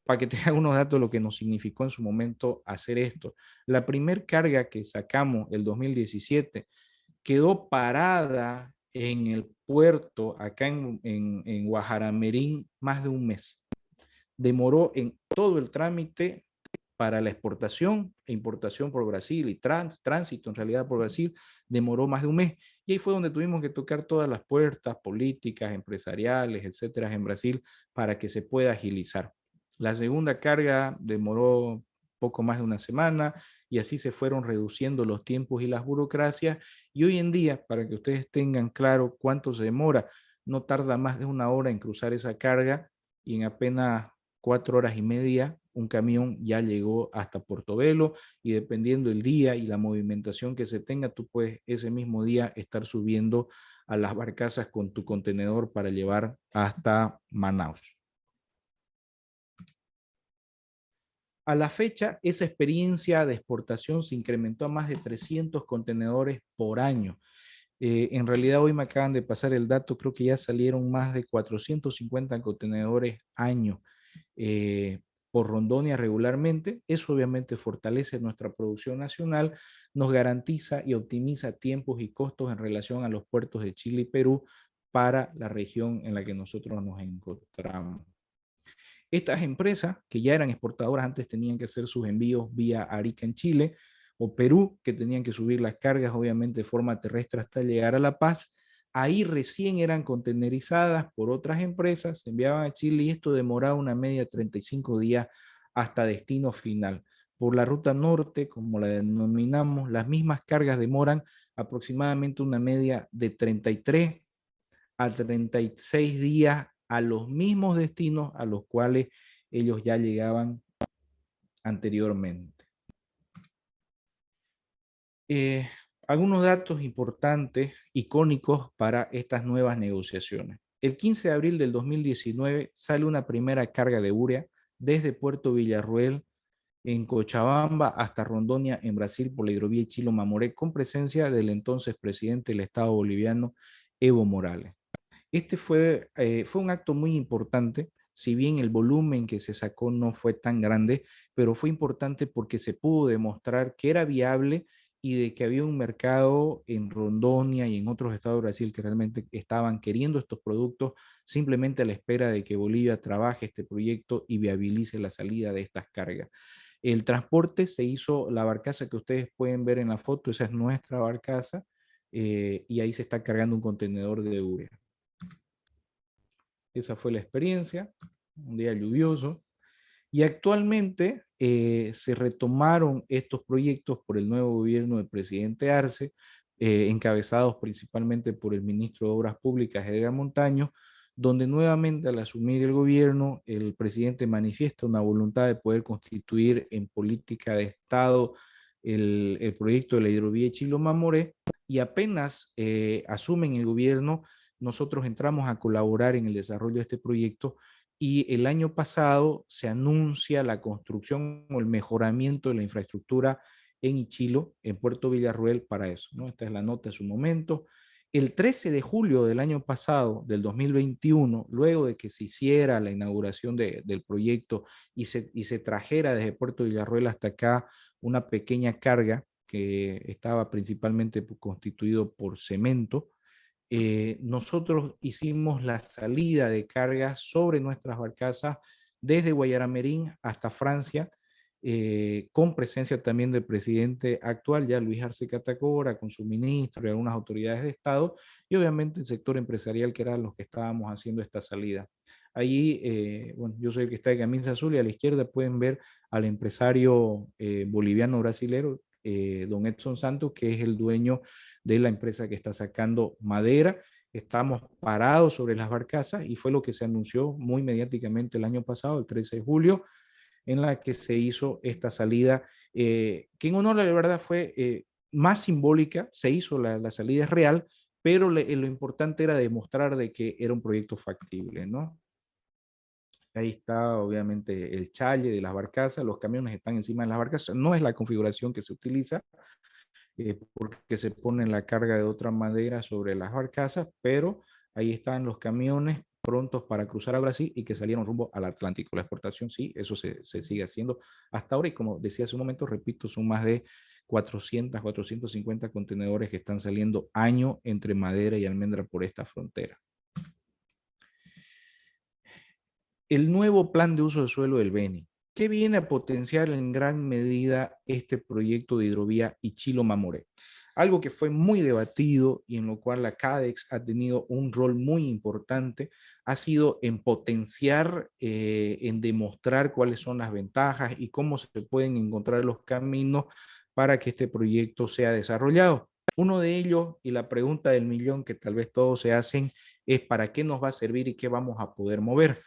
Speaker 3: Para que tengan unos datos de lo que nos significó en su momento hacer esto. La primer carga que sacamos el 2017 quedó parada en el puerto acá en Guajaramerín más de un mes. Demoró en todo el trámite para la exportación e importación por Brasil y tránsito en realidad por Brasil, demoró más de un mes. Y ahí fue donde tuvimos que tocar todas las puertas políticas, empresariales, etcétera, en Brasil para que se pueda agilizar. La segunda carga demoró poco más de una semana y así se fueron reduciendo los tiempos y las burocracias. Y hoy en día, para que ustedes tengan claro cuánto se demora, no tarda más de una hora en cruzar esa carga y en apenas 4 horas y media un camión ya llegó hasta Portobelo, y dependiendo el día y la movimentación que se tenga, tú puedes ese mismo día estar subiendo a las barcazas con tu contenedor para llevar hasta Manaus. A la fecha, esa experiencia de exportación se incrementó a más de 300 contenedores por año. En realidad hoy me acaban de pasar el dato, creo que ya salieron más de 450 contenedores año por Rondonia regularmente. Eso obviamente fortalece nuestra producción nacional, nos garantiza y optimiza tiempos y costos en relación a los puertos de Chile y Perú para la región en la que nosotros nos encontramos. Estas empresas, que ya eran exportadoras, antes tenían que hacer sus envíos vía Arica en Chile, o Perú, que tenían que subir las cargas, obviamente, de forma terrestre hasta llegar a La Paz. Ahí recién eran contenerizadas por otras empresas, se enviaban a Chile y esto demoraba una media de 35 días hasta destino final. Por la ruta norte, como la denominamos, las mismas cargas demoran aproximadamente una media de 33 a 36 días a los mismos destinos a los cuales ellos ya llegaban anteriormente. Algunos datos importantes, icónicos para estas nuevas negociaciones. El 15 de abril del 2019 sale una primera carga de urea desde Puerto Villarroel en Cochabamba hasta Rondonia en Brasil por la hidrovía Chilo-Mamoré, con presencia del entonces presidente del Estado boliviano, Evo Morales. Este fue un acto muy importante si bien el volumen que se sacó no fue tan grande, pero fue importante porque se pudo demostrar que era viable y de que había un mercado en Rondônia y en otros estados de Brasil que realmente estaban queriendo estos productos, simplemente a la espera de que Bolivia trabaje este proyecto y viabilice la salida de estas cargas. El transporte se hizo, la barcaza que ustedes pueden ver en la foto, esa es nuestra barcaza, y ahí se está cargando un contenedor de urea. Esa fue la experiencia, un día lluvioso. Y actualmente se retomaron estos proyectos por el nuevo gobierno del presidente Arce, encabezados principalmente por el ministro de Obras Públicas, Edgar Montaño, donde nuevamente al asumir el gobierno, el presidente manifiesta una voluntad de poder constituir en política de Estado el proyecto de la hidrovía Chilo-Mamoré, y apenas asumen el gobierno, nosotros entramos a colaborar en el desarrollo de este proyecto y el año pasado se anuncia la construcción o el mejoramiento de la infraestructura en Ichilo, en Puerto Villarroel, para eso, ¿no? Esta es la nota en su momento. El 13 de julio del año pasado, del 2021, luego de que se hiciera la inauguración del proyecto y se trajera desde Puerto Villarroel hasta acá una pequeña carga que estaba principalmente constituido por cemento, nosotros hicimos la salida de cargas sobre nuestras barcazas desde Guayaramerín hasta Francia, con presencia también del presidente actual, ya Luis Arce Catacora, con su ministro y algunas autoridades de Estado, y obviamente el sector empresarial, que eran los que estábamos haciendo esta salida. Allí, bueno, yo soy el que está de camisa azul, y a la izquierda pueden ver al empresario boliviano brasilero, don Edson Santos, que es el dueño de la empresa que está sacando madera. Estamos parados sobre las barcazas y fue lo que se anunció muy mediáticamente el año pasado, el 13 de julio, en la que se hizo esta salida, que en honor a la verdad fue más simbólica. Se hizo la salida real, pero lo importante era demostrar de que era un proyecto factible, ¿no? Ahí está obviamente el challe de las barcazas, los camiones están encima de las barcazas, no es la configuración que se utiliza, porque se pone la carga de otra madera sobre las barcazas, pero ahí están los camiones prontos para cruzar a Brasil y que salieron rumbo al Atlántico. La exportación sí, eso se sigue haciendo hasta ahora, y como decía hace un momento, repito, son más de 450 contenedores que están saliendo año entre Madera y Almendra por esta frontera. El nuevo plan de uso de suelo del Beni, que viene a potenciar en gran medida este proyecto de hidrovía Ichilo-Mamoré. Algo que fue muy debatido y en lo cual la CADEX ha tenido un rol muy importante, ha sido en potenciar, en demostrar cuáles son las ventajas y cómo se pueden encontrar los caminos para que este proyecto sea desarrollado. Uno de ellos, y la pregunta del millón que tal vez todos se hacen, es ¿para qué nos va a servir y qué vamos a poder mover?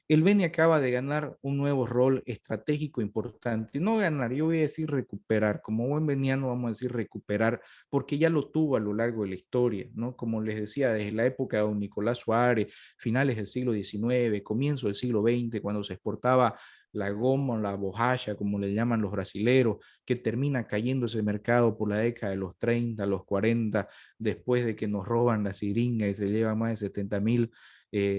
Speaker 3: El Beni acaba de ganar un nuevo rol estratégico importante. No ganar, yo voy a decir recuperar. Como buen veniano vamos a decir recuperar, porque ya lo tuvo a lo largo de la historia, ¿no? Como les decía, desde la época de don Nicolás Suárez, finales del siglo XIX, comienzo del siglo XX, cuando se exportaba la goma, la bojacha, como le llaman los brasileros, que termina cayendo ese mercado por la década de los 30, los 40, después de que nos roban la siringa y se llevan más de 70,000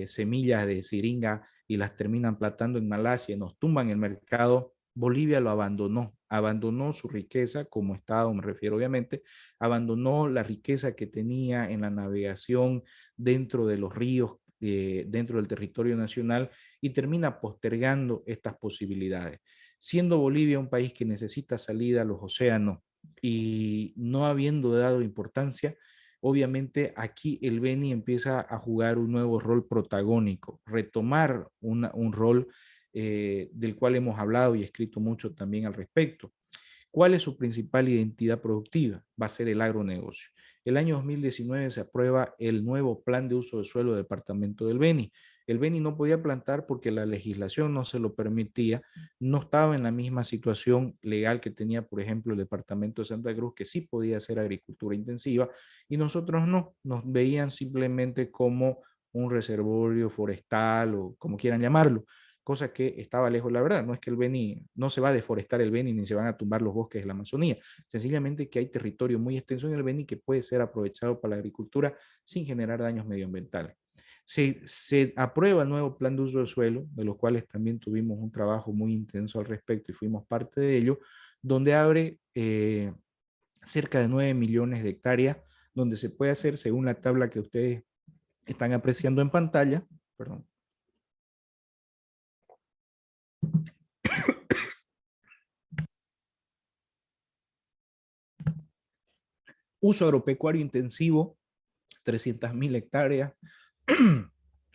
Speaker 3: semillas de siringa y las terminan plantando en Malasia, nos tumban el mercado. Bolivia lo abandonó su riqueza como Estado, me refiero obviamente, abandonó la riqueza que tenía en la navegación dentro de los ríos, dentro del territorio nacional, y termina postergando estas posibilidades. Siendo Bolivia un país que necesita salida a los océanos y no habiendo dado importancia, obviamente aquí el Beni empieza a jugar un nuevo rol protagónico, retomar un rol del cual hemos hablado y escrito mucho también al respecto. ¿Cuál es su principal identidad productiva? Va a ser el agronegocio. El año 2019 se aprueba el nuevo plan de uso de suelo del departamento del Beni. El Beni no podía plantar porque la legislación no se lo permitía, no estaba en la misma situación legal que tenía, por ejemplo, el departamento de Santa Cruz, que sí podía hacer agricultura intensiva, y nosotros no, nos veían simplemente como un reservorio forestal o como quieran llamarlo, cosa que estaba lejos de la verdad. No es que el Beni, no se va a deforestar el Beni ni se van a tumbar los bosques de la Amazonía, sencillamente que hay territorio muy extenso en el Beni que puede ser aprovechado para la agricultura sin generar daños medioambientales. Se aprueba el nuevo plan de uso del suelo, de los cuales también tuvimos un trabajo muy intenso al respecto y fuimos parte de ello, donde abre cerca de 9 millones de hectáreas, donde se puede hacer, según la tabla que ustedes están apreciando en pantalla, perdón, uso agropecuario intensivo, 300.000 hectáreas,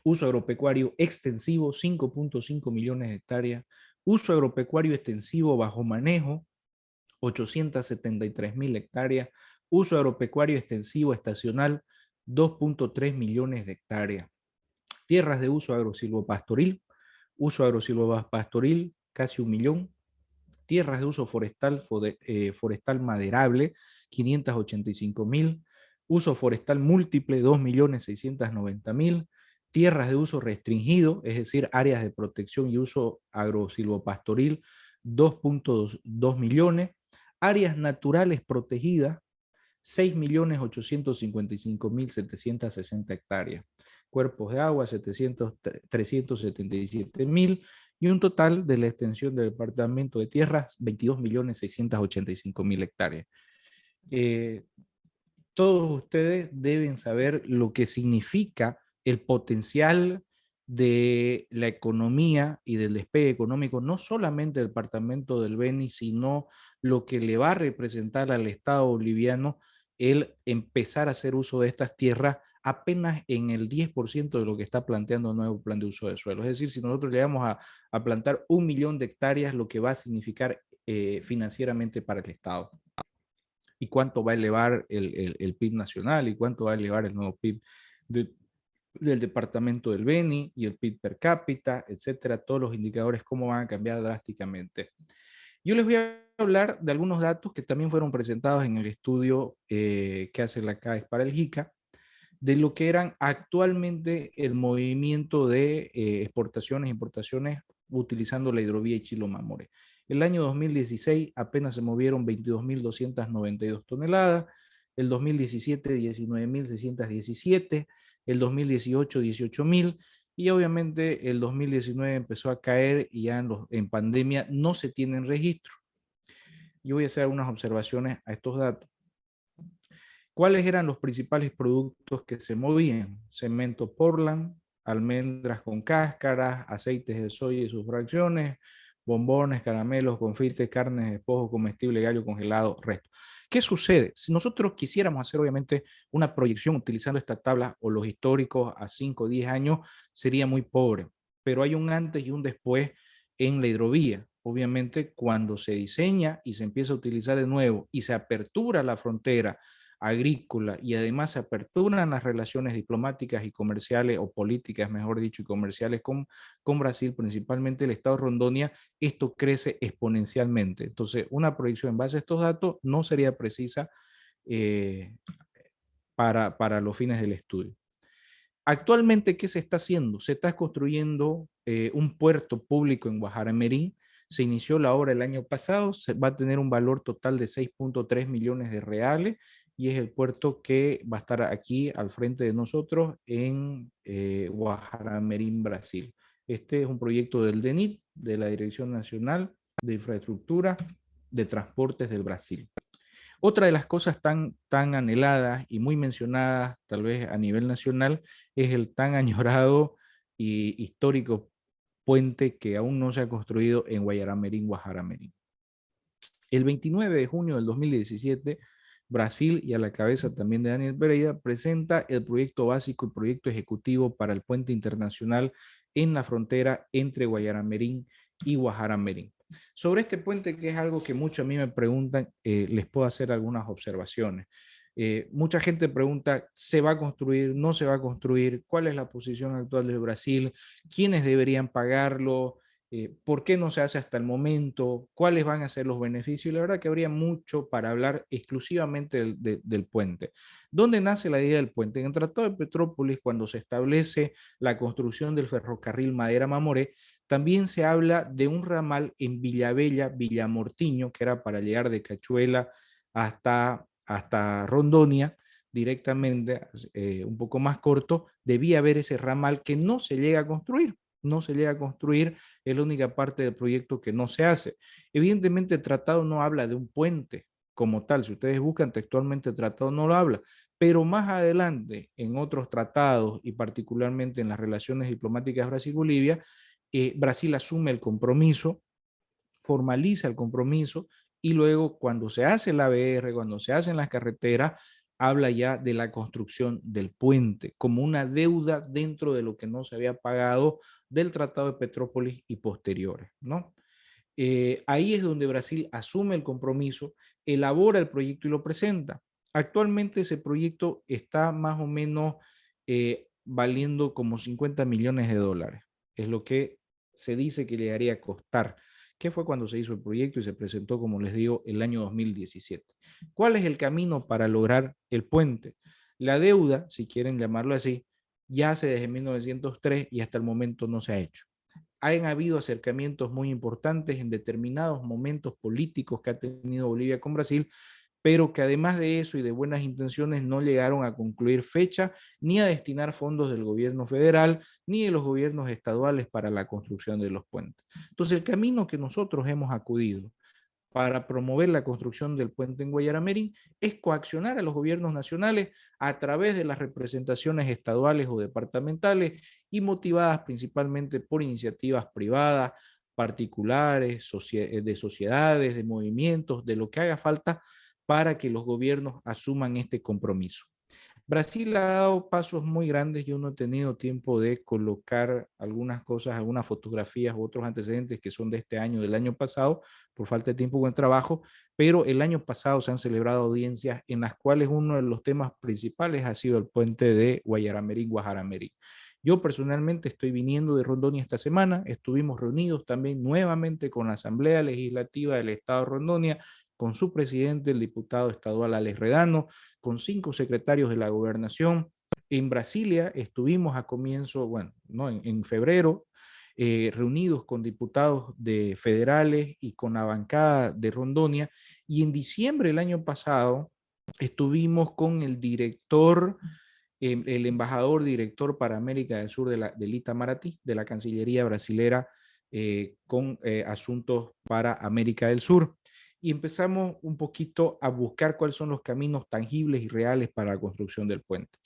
Speaker 3: uso agropecuario extensivo, 5.5 millones de hectáreas, uso agropecuario extensivo bajo manejo, 873.000 hectáreas, uso agropecuario extensivo estacional, 2.3 millones de hectáreas, tierras de uso agrosilvopastoril, uso agrosilvopastoril, casi 1 millón, tierras de uso forestal, forestal maderable, 585.000, uso forestal múltiple, 2.690.000, tierras de uso restringido, es decir, áreas de protección y uso agrosilvopastoril, 2.2 millones, áreas naturales protegidas, 6.855.760 hectáreas, cuerpos de agua, 377.000, y un total de la extensión del departamento de tierras, 22.685.000 hectáreas. Todos ustedes deben saber lo que significa el potencial de la economía y del despegue económico, no solamente del departamento del Beni, sino lo que le va a representar al Estado boliviano el empezar a hacer uso de estas tierras apenas en el 10% de lo que está planteando el nuevo plan de uso de suelo. Es decir, si nosotros llegamos a plantar 1 millón de hectáreas, lo que va a significar financieramente para el Estado. Y cuánto va a elevar el PIB nacional y cuánto va a elevar el nuevo PIB del departamento del Beni y el PIB per cápita, etcétera, todos los indicadores, cómo van a cambiar drásticamente. Yo les voy a hablar de algunos datos que también fueron presentados en el estudio que hace la CADEX para el JICA, de lo que eran actualmente el movimiento de exportaciones e importaciones utilizando la hidrovía Ichilo-Mamoré. El año 2016 apenas se movieron 22.292 toneladas, el 2017 19.617, el 2018 18.000, y obviamente el 2019 empezó a caer y ya en pandemia no se tienen registro. Yo voy a hacer algunas observaciones a estos datos. ¿Cuáles eran los principales productos que se movían? Cemento Portland, almendras con cáscaras, aceites de soya y sus fracciones, bombones, caramelos, confites, carnes de pollo comestible, gallo congelado, resto. ¿Qué sucede? Si nosotros quisiéramos hacer obviamente una proyección utilizando esta tabla o los históricos a 5 o 10 años, sería muy pobre, pero hay un antes y un después en la hidrovía. Obviamente cuando se diseña y se empieza a utilizar de nuevo y se apertura la frontera agrícola y además se aperturan las relaciones diplomáticas y comerciales, o políticas, mejor dicho, y comerciales con Brasil, principalmente el Estado de Rondônia, esto crece exponencialmente. Entonces, una proyección en base a estos datos no sería precisa para los fines del estudio. Actualmente, ¿qué se está haciendo? Se está construyendo un puerto público en Guajaramerín. Se inició la obra el año pasado, se va a tener un valor total de 6.3 millones de reales y es el puerto que va a estar aquí al frente de nosotros en Guajaramerín, Brasil. Este es un proyecto del DENIT, de la Dirección Nacional de Infraestructura de Transportes del Brasil. Otra de las cosas tan anheladas y muy mencionadas, tal vez a nivel nacional, es el tan añorado y histórico puente que aún no se ha construido en Guajaramerín, Guajaramerín. El 29 de junio del 2017, Brasil, y a la cabeza también de Daniel Pereira, presenta el proyecto básico y proyecto ejecutivo para el puente internacional en la frontera entre Guajaramerín y Guajaramerín. Sobre este puente, que es algo que muchos a mí me preguntan, les puedo hacer algunas observaciones. Mucha gente pregunta, ¿se va a construir? ¿No se va a construir? ¿Cuál es la posición actual de Brasil? ¿Quiénes deberían pagarlo? ¿Por qué no se hace hasta el momento? ¿Cuáles van a ser los beneficios? Y la verdad que habría mucho para hablar exclusivamente del puente. ¿Dónde nace la idea del puente? En el Tratado de Petrópolis, cuando se establece la construcción del ferrocarril Madera-Mamoré, también se habla de un ramal en Villabella, Villamortiño, que era para llegar de Cachuela hasta Rondônia, directamente, un poco más corto, debía haber ese ramal que no se llega a construir. No se llega a construir, es la única parte del proyecto que no se hace. Evidentemente el tratado no habla de un puente como tal, si ustedes buscan textualmente el tratado no lo habla, pero más adelante en otros tratados y particularmente en las relaciones diplomáticas Brasil-Bolivia, Brasil asume el compromiso, formaliza el compromiso y luego cuando se hace la ABR, cuando se hacen las carreteras, habla ya de la construcción del puente como una deuda dentro de lo que no se había pagado del Tratado de Petrópolis y posteriores, ¿no? Ahí es donde Brasil asume el compromiso, elabora el proyecto y lo presenta. Actualmente ese proyecto está más o menos valiendo como 50 millones de dólares. Es lo que se dice que llegaría a costar, que fue cuando se hizo el proyecto y se presentó, como les digo, el año 2017. ¿Cuál es el camino para lograr el puente? La deuda, si quieren llamarlo así, ya hace desde 1903 y hasta el momento no se ha hecho. Han habido acercamientos muy importantes en determinados momentos políticos que ha tenido Bolivia con Brasil, pero que además de eso y de buenas intenciones no llegaron a concluir fecha ni a destinar fondos del gobierno federal ni de los gobiernos estaduales para la construcción de los puentes. Entonces el camino que nosotros hemos acudido para promover la construcción del puente en Guayaramerín es coaccionar a los gobiernos nacionales a través de las representaciones estaduales o departamentales y motivadas principalmente por iniciativas privadas, particulares, de sociedades, de movimientos, de lo que haga falta para que los gobiernos asuman este compromiso. Brasil ha dado pasos muy grandes. Yo no he tenido tiempo de colocar algunas cosas, algunas fotografías u otros antecedentes que son de este año, del año pasado, por falta de tiempo con el trabajo, pero el año pasado se han celebrado audiencias en las cuales uno de los temas principales ha sido el puente de Guayaramerín-Guajaramerín. Yo personalmente estoy viniendo de Rondônia esta semana, estuvimos reunidos también nuevamente con la Asamblea Legislativa del Estado de Rondônia, con su presidente, el diputado estadual Alex Redano, con 5 secretarios de la gobernación. En Brasilia estuvimos a comienzo, bueno, no, en febrero, reunidos con diputados de federales y con la bancada de Rondônia, y en diciembre del año pasado estuvimos con el director, el embajador director para América del Sur del Itamaraty, de la Cancillería brasilera, con asuntos para América del Sur. Y empezamos un poquito a buscar cuáles son los caminos tangibles y reales para la construcción del puente.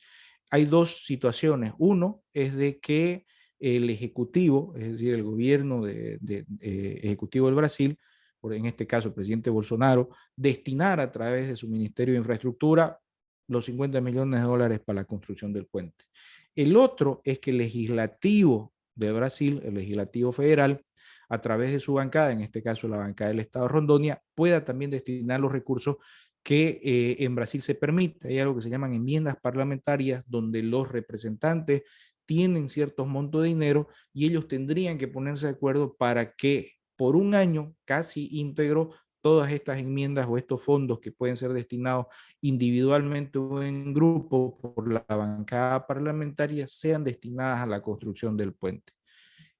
Speaker 3: Hay dos situaciones. Uno es de que el Ejecutivo, es decir, el gobierno ejecutivo del Brasil, en este caso el presidente Bolsonaro, destinar a través de su Ministerio de Infraestructura los 50 millones de dólares para la construcción del puente. El otro es que el legislativo de Brasil, el legislativo federal, a través de su bancada, en este caso la bancada del Estado de Rondônia, pueda también destinar los recursos que en Brasil se permite. Hay algo que se llaman enmiendas parlamentarias, donde los representantes tienen ciertos montos de dinero y ellos tendrían que ponerse de acuerdo para que por un año casi íntegro todas estas enmiendas o estos fondos que pueden ser destinados individualmente o en grupo por la bancada parlamentaria sean destinadas a la construcción del puente.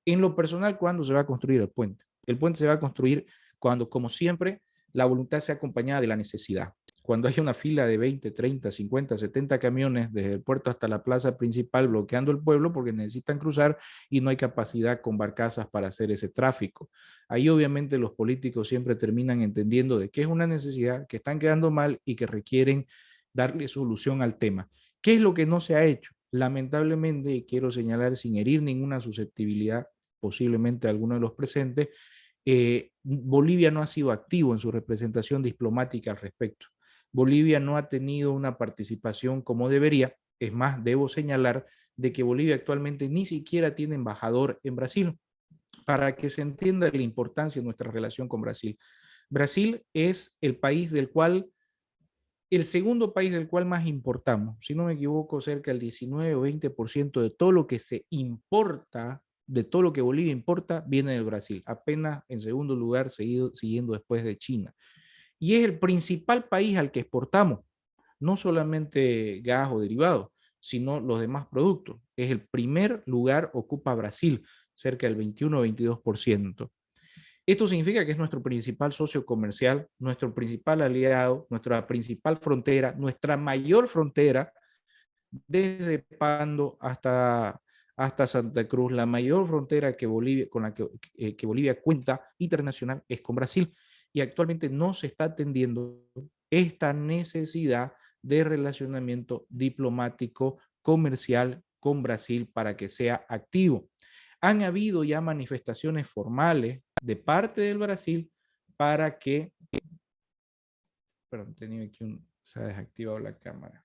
Speaker 3: En lo personal, ¿cuándo se va a construir el puente? El puente se va a construir cuando, como siempre, la voluntad sea acompañada de la necesidad. Cuando haya una fila de 20, 30, 50, 70 camiones desde el puerto hasta la plaza principal bloqueando el pueblo porque necesitan cruzar y no hay capacidad con barcazas para hacer ese tráfico. Ahí obviamente los políticos siempre terminan entendiendo de que es una necesidad, que están quedando mal y que requieren darle solución al tema. ¿Qué es lo que no se ha hecho? Lamentablemente, y quiero señalar sin herir ninguna susceptibilidad, posiblemente alguno de los presentes, Bolivia no ha sido activo en su representación diplomática al respecto. Bolivia no ha tenido una participación como debería. Es más, debo señalar de que Bolivia actualmente ni siquiera tiene embajador en Brasil, para que se entienda la importancia de nuestra relación con Brasil. Brasil es el país del cual, el segundo país del cual más importamos. Si no me equivoco, cerca del 19 o 20% de todo lo que se importa, de todo lo que Bolivia importa, viene del Brasil. Apenas en segundo lugar, siguiendo después de China. Y es el principal país al que exportamos, no solamente gas o derivados, sino los demás productos. Es el primer lugar, ocupa Brasil, cerca del 21 o 22%. Esto significa que es nuestro principal socio comercial, nuestro principal aliado, nuestra principal frontera, nuestra mayor frontera, desde Pando hasta Santa Cruz. La mayor frontera que Bolivia, con la que Bolivia cuenta internacional es con Brasil. Y actualmente no se está atendiendo esta necesidad de relacionamiento diplomático comercial con Brasil para que sea activo. Han habido ya manifestaciones formales de parte del Brasil para que, perdón, tenía aquí se ha desactivado la cámara.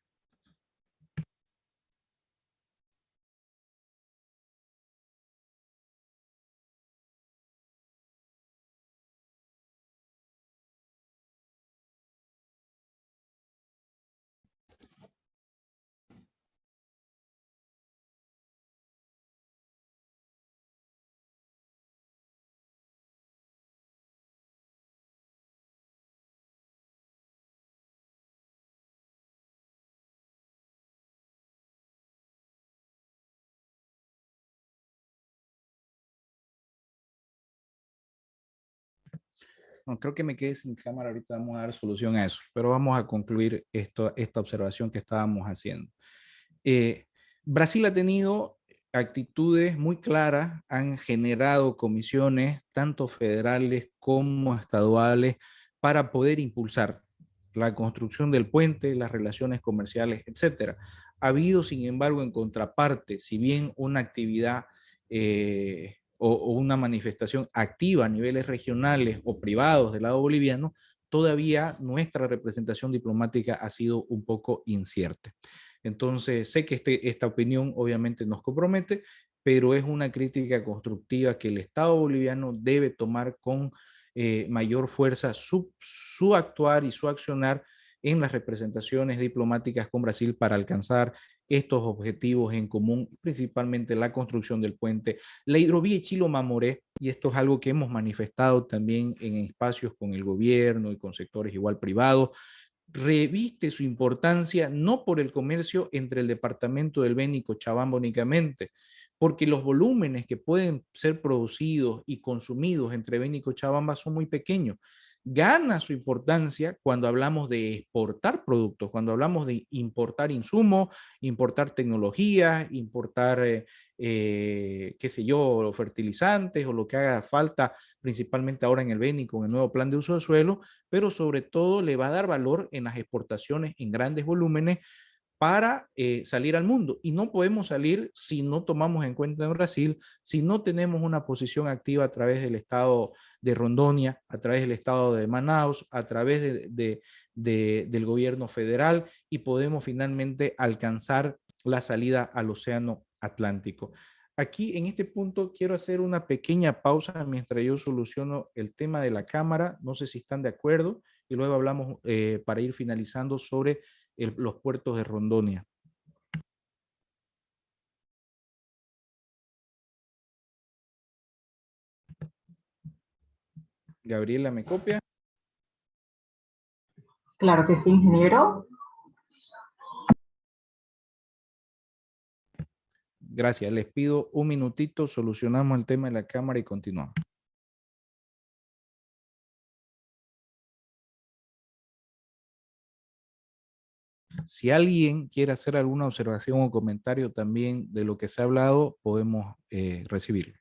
Speaker 3: No, creo que me quedé sin cámara, ahorita vamos a dar solución a eso, pero vamos a concluir esta observación que estábamos haciendo. Eh, Brasil ha tenido actitudes muy claras, han generado comisiones, tanto federales como estaduales, para poder impulsar la construcción del puente, las relaciones comerciales, etcétera. Ha habido, sin embargo, en contraparte, si bien una actividad o una manifestación activa a niveles regionales o privados del lado boliviano, todavía nuestra representación diplomática ha sido un poco incierta. Entonces, sé que esta opinión obviamente nos compromete, pero es una crítica constructiva que el Estado boliviano debe tomar con mayor fuerza su actuar y su accionar en las representaciones diplomáticas con Brasil para alcanzar estos objetivos en común, principalmente la construcción del puente, la hidrovía Chilo-Mamoré, y esto es algo que hemos manifestado también en espacios con el gobierno y con sectores igual privados, reviste su importancia no por el comercio entre el departamento del Beni y Cochabamba únicamente, porque los volúmenes que pueden ser producidos y consumidos entre Beni y Cochabamba son muy pequeños. Gana su importancia cuando hablamos de exportar productos, cuando hablamos de importar insumos, importar tecnologías, importar, qué sé yo, fertilizantes o lo que haga falta, principalmente ahora en el Beni con el nuevo plan de uso de suelo, pero sobre todo le va a dar valor en las exportaciones en grandes volúmenes para salir al mundo. Y no podemos salir si no tomamos en cuenta en Brasil, si no tenemos una posición activa a través del estado de Rondonia, a través del estado de Manaus, a través del gobierno federal, y podemos finalmente alcanzar la salida al océano Atlántico. Aquí en este punto quiero hacer una pequeña pausa mientras yo soluciono el tema de la cámara. No sé si están de acuerdo y luego hablamos para ir finalizando sobre los puertos de Rondonia. Gabriela, ¿me copia?
Speaker 2: Claro que sí, ingeniero.
Speaker 3: Gracias, les pido un minutito, solucionamos el tema de la cámara y continuamos. Si alguien quiere hacer alguna observación o comentario también de lo que se ha hablado, podemos recibirlo.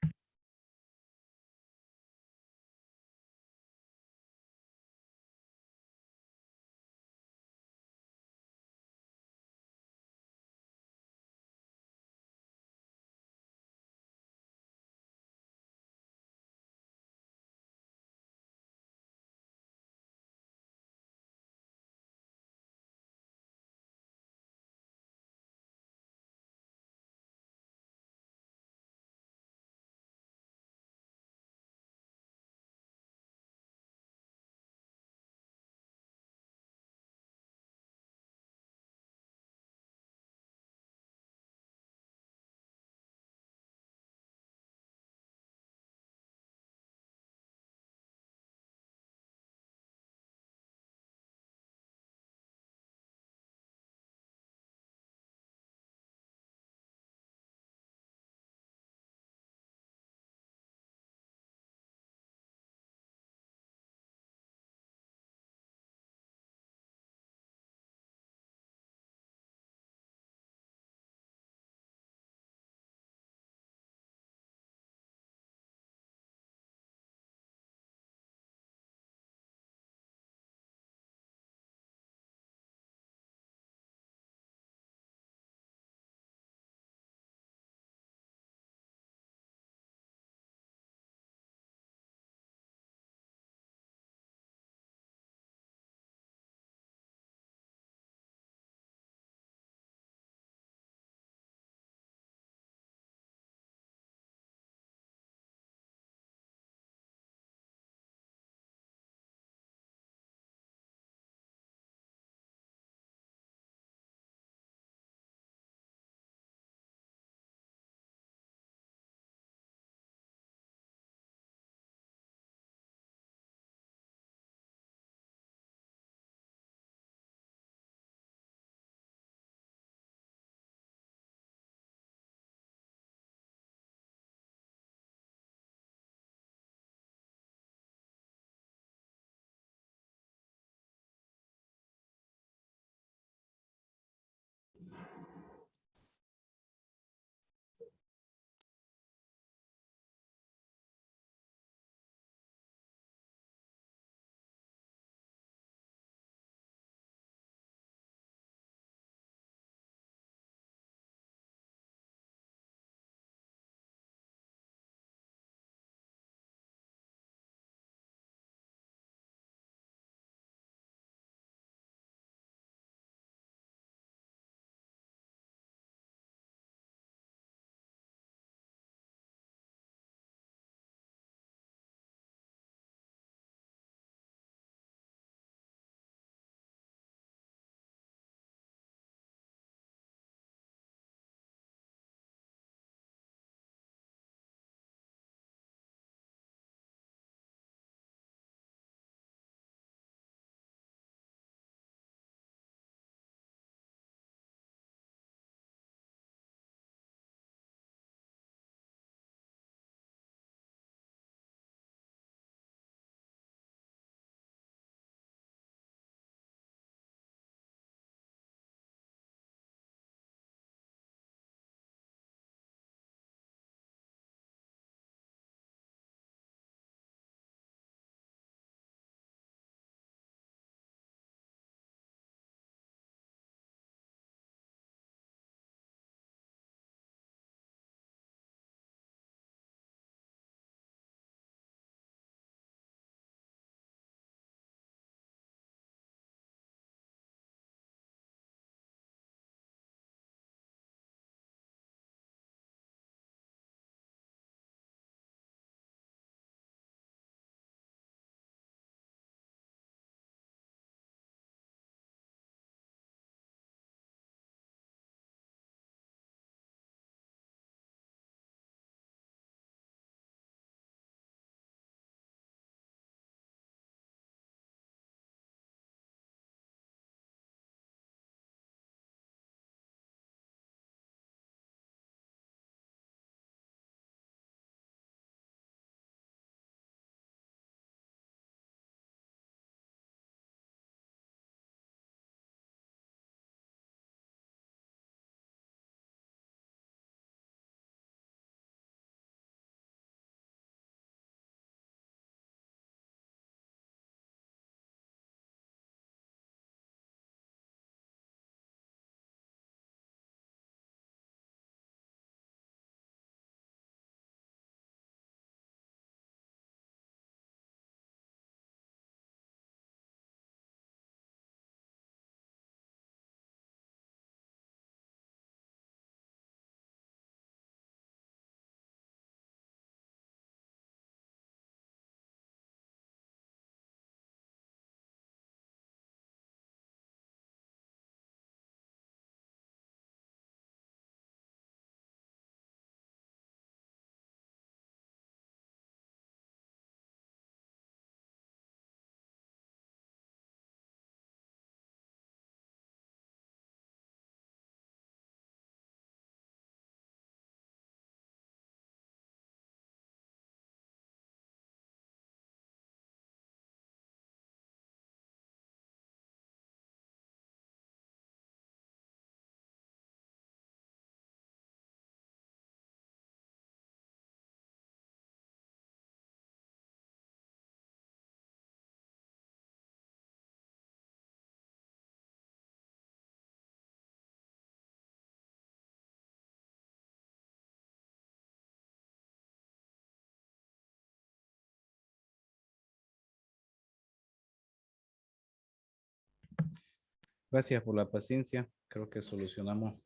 Speaker 3: Gracias por la paciencia. Creo que solucionamos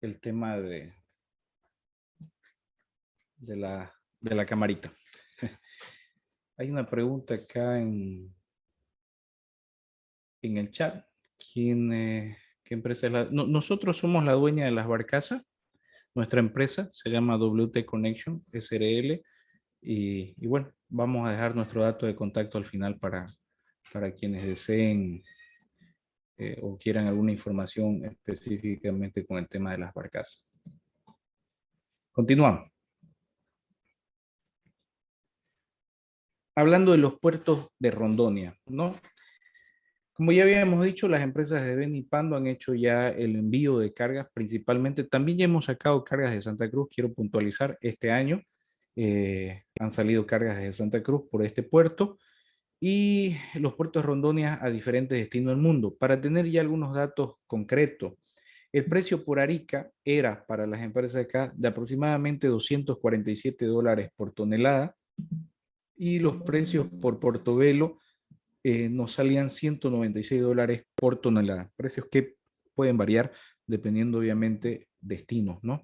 Speaker 3: el tema de la camarita. Hay una pregunta acá en el chat. ¿Qué empresa es la? Nosotros somos la dueña de las barcazas. Nuestra empresa se llama WT Connection SRL. Y bueno, vamos a dejar nuestro dato de contacto al final para quienes deseen o quieran alguna información específicamente con el tema de las barcazas. Continuamos. Hablando de los puertos de Rondonia, ¿no? Como ya habíamos dicho, las empresas de Beni y Pando han hecho ya el envío de cargas principalmente. También ya hemos sacado cargas de Santa Cruz, quiero puntualizar, este año han salido cargas de Santa Cruz por este puerto y los puertos de Rondonia a diferentes destinos del mundo. Para tener ya algunos datos concretos, el precio por Arica era para las empresas de acá de aproximadamente $247 por tonelada y los precios por Portobelo nos salían $196 por tonelada. Precios que pueden variar dependiendo obviamente destinos, ¿no?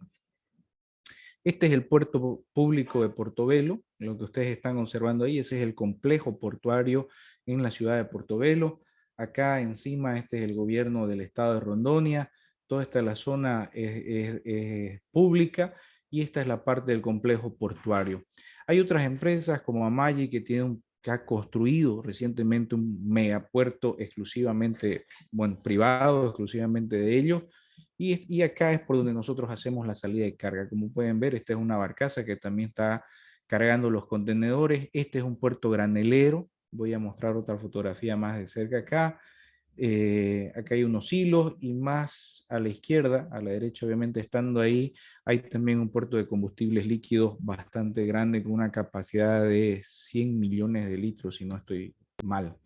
Speaker 3: Este es el puerto público de Portobelo, lo que ustedes están observando ahí, ese es el complejo portuario en la ciudad de Portobelo. Acá encima este es el gobierno del estado de Rondonia, toda esta la zona es pública y esta es la parte del complejo portuario. Hay otras empresas como Amayi que ha construido recientemente un megapuerto exclusivamente, bueno, privado, exclusivamente de ellos, y acá es por donde nosotros hacemos la salida de carga. Como pueden ver, esta es una barcaza que también está cargando los contenedores. Este es un puerto granelero. Voy a mostrar otra fotografía más de cerca acá. Acá hay unos hilos y más a la izquierda, a la derecha obviamente estando ahí, hay también un puerto de combustibles líquidos bastante grande con una capacidad de 100 millones de litros, si no estoy mal.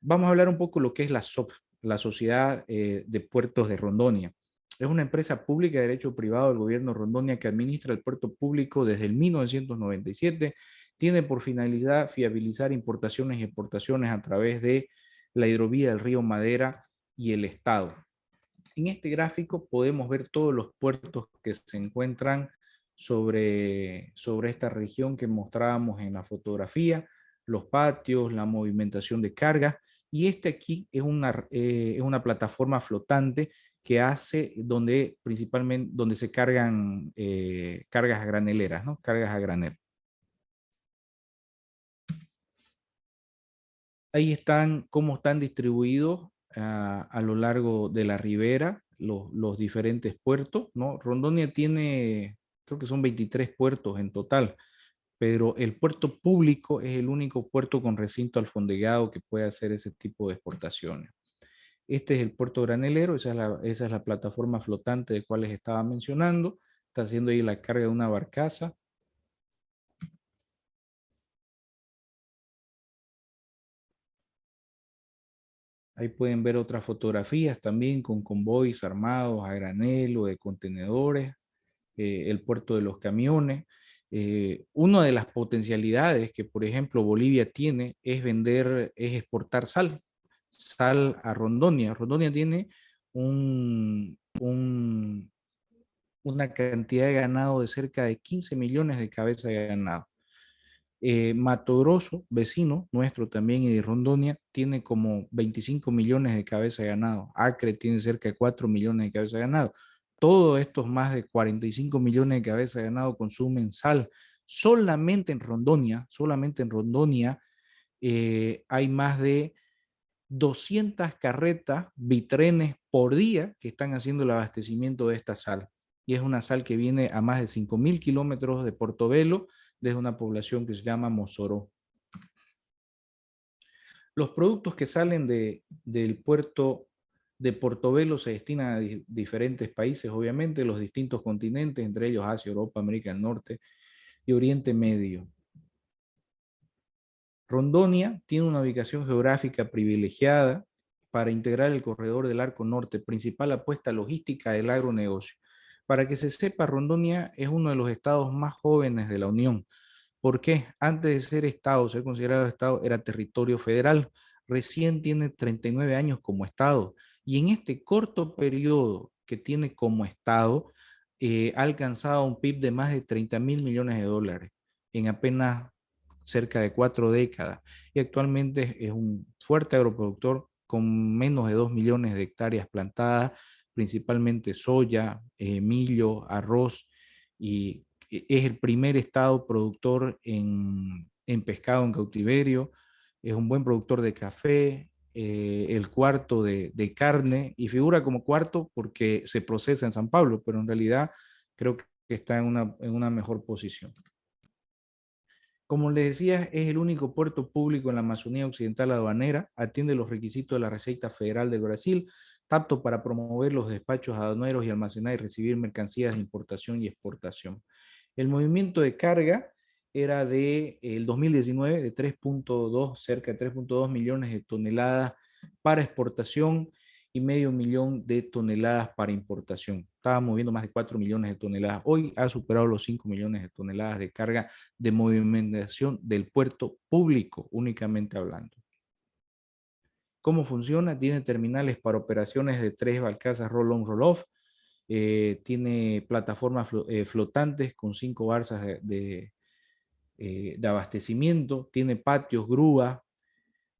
Speaker 3: Vamos a hablar un poco de lo que es la SOP, la Sociedad de Puertos de Rondonia. Es una empresa pública de derecho privado del gobierno de Rondonia que administra el puerto público desde el 1997. Tiene por finalidad fiabilizar importaciones y exportaciones a través de la hidrovía del río Madera y el Estado. En este gráfico podemos ver todos los puertos que se encuentran sobre esta región que mostrábamos en la fotografía, los patios, la movimentación de cargas, y este aquí es una plataforma flotante que hace principalmente donde se cargan cargas graneleras, ¿no? Cargas a granel. Ahí están cómo están distribuidos a lo largo de la ribera los diferentes puertos, ¿no? Rondonia tiene, creo que son 23 puertos en total, pero el puerto público es el único puerto con recinto alfondegado que puede hacer ese tipo de exportaciones. Este es el puerto granelero, esa es la plataforma flotante de cual les estaba mencionando. Está haciendo ahí la carga de una barcaza. Ahí pueden ver otras fotografías también con convoys armados a granel o de contenedores, el puerto de los camiones. Una de las potencialidades que, por ejemplo, Bolivia tiene es exportar sal a Rondonia. Rondonia tiene una cantidad de ganado de cerca de 15 millones de cabezas de ganado. Mato Grosso, vecino nuestro también y de Rondonia, tiene como 25 millones de cabezas de ganado. Acre tiene cerca de 4 millones de cabezas de ganado. Todos estos más de 45 millones de cabezas de ganado consumen sal. Solamente en Rondonia hay más de 200 carretas, bitrenes por día que están haciendo el abastecimiento de esta sal. Y es una sal que viene a más de 5.000 kilómetros de Portobelo, desde una población que se llama Mossoró. Los productos que salen del puerto de Portobelo se destinan a diferentes países, obviamente, los distintos continentes, entre ellos Asia, Europa, América del Norte y Oriente Medio. Rondonia tiene una ubicación geográfica privilegiada para integrar el corredor del Arco Norte, principal apuesta logística del agronegocio. Para que se sepa, Rondonia es uno de los estados más jóvenes de la Unión. ¿Por qué? Antes de ser estado, ser considerado estado, era territorio federal. recién tiene 39 años como Estado, y en este corto periodo que tiene como Estado, ha alcanzado un PIB de más de 30.000 millones de dólares en apenas cerca de 4 décadas, y actualmente es un fuerte agroproductor con menos de 2 millones de hectáreas plantadas, principalmente soya, millo, arroz, y es el primer estado productor en pescado en cautiverio, es un buen productor de café, el cuarto de carne, y figura como cuarto porque se procesa en San Pablo, pero en realidad creo que está en una mejor posición. Como les decía, es el único puerto público en la Amazonía Occidental aduanera, atiende los requisitos de la Receita Federal del Brasil, está apto para promover los despachos aduaneros y almacenar y recibir mercancías de importación y exportación. El movimiento de carga era de el 2019 de 3.2, cerca de 3.2 millones de toneladas para exportación y medio millón de toneladas para importación. Estaba moviendo más de 4 millones de toneladas. Hoy ha superado los 5 millones de toneladas de carga de movimentación del puerto público, únicamente hablando. ¿Cómo funciona? Tiene terminales para operaciones de 3 barcazas roll-on, roll-off. Tiene plataformas flotantes con 5 balsas de abastecimiento. Tiene patios, grúas,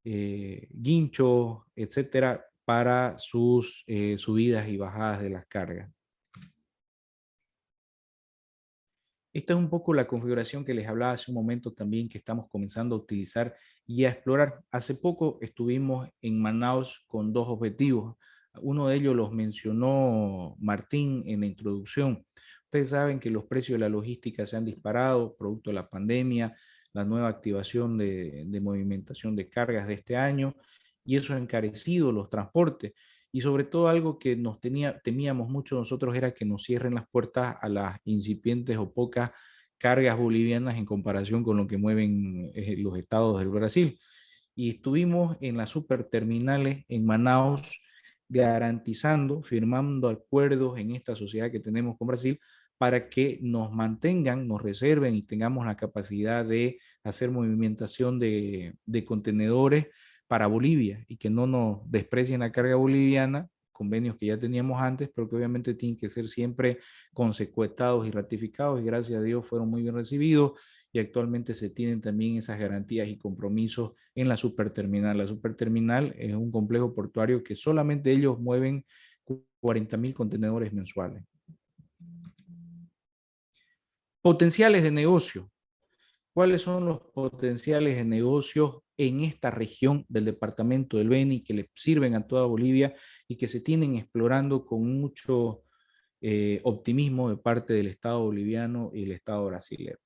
Speaker 3: guinchos, etcétera, para sus subidas y bajadas de las cargas. Esta es un poco la configuración que les hablaba hace un momento también, que estamos comenzando a utilizar y a explorar. Hace poco estuvimos en Manaus con 2 objetivos. Uno de ellos los mencionó Martín en la introducción. Ustedes saben que los precios de la logística se han disparado producto de la pandemia, la nueva activación de movimentación de cargas de este año, y eso ha encarecido los transportes. Y sobre todo algo que temíamos mucho nosotros era que nos cierren las puertas a las incipientes o pocas cargas bolivianas en comparación con lo que mueven los estados del Brasil. Y estuvimos en las superterminales en Manaus garantizando, firmando acuerdos en esta sociedad que tenemos con Brasil para que nos mantengan, nos reserven y tengamos la capacidad de hacer movimentación de contenedores para Bolivia y que no nos desprecien la carga boliviana, convenios que ya teníamos antes, pero que obviamente tienen que ser siempre consecuentados y ratificados, y gracias a Dios fueron muy bien recibidos, y actualmente se tienen también esas garantías y compromisos en la superterminal. La superterminal es un complejo portuario que solamente ellos mueven 40.000 contenedores mensuales. Potenciales de negocio. ¿Cuáles son los potenciales de negocios en esta región del departamento del Beni que le sirven a toda Bolivia y que se tienen explorando con mucho optimismo de parte del Estado boliviano y el Estado brasileño?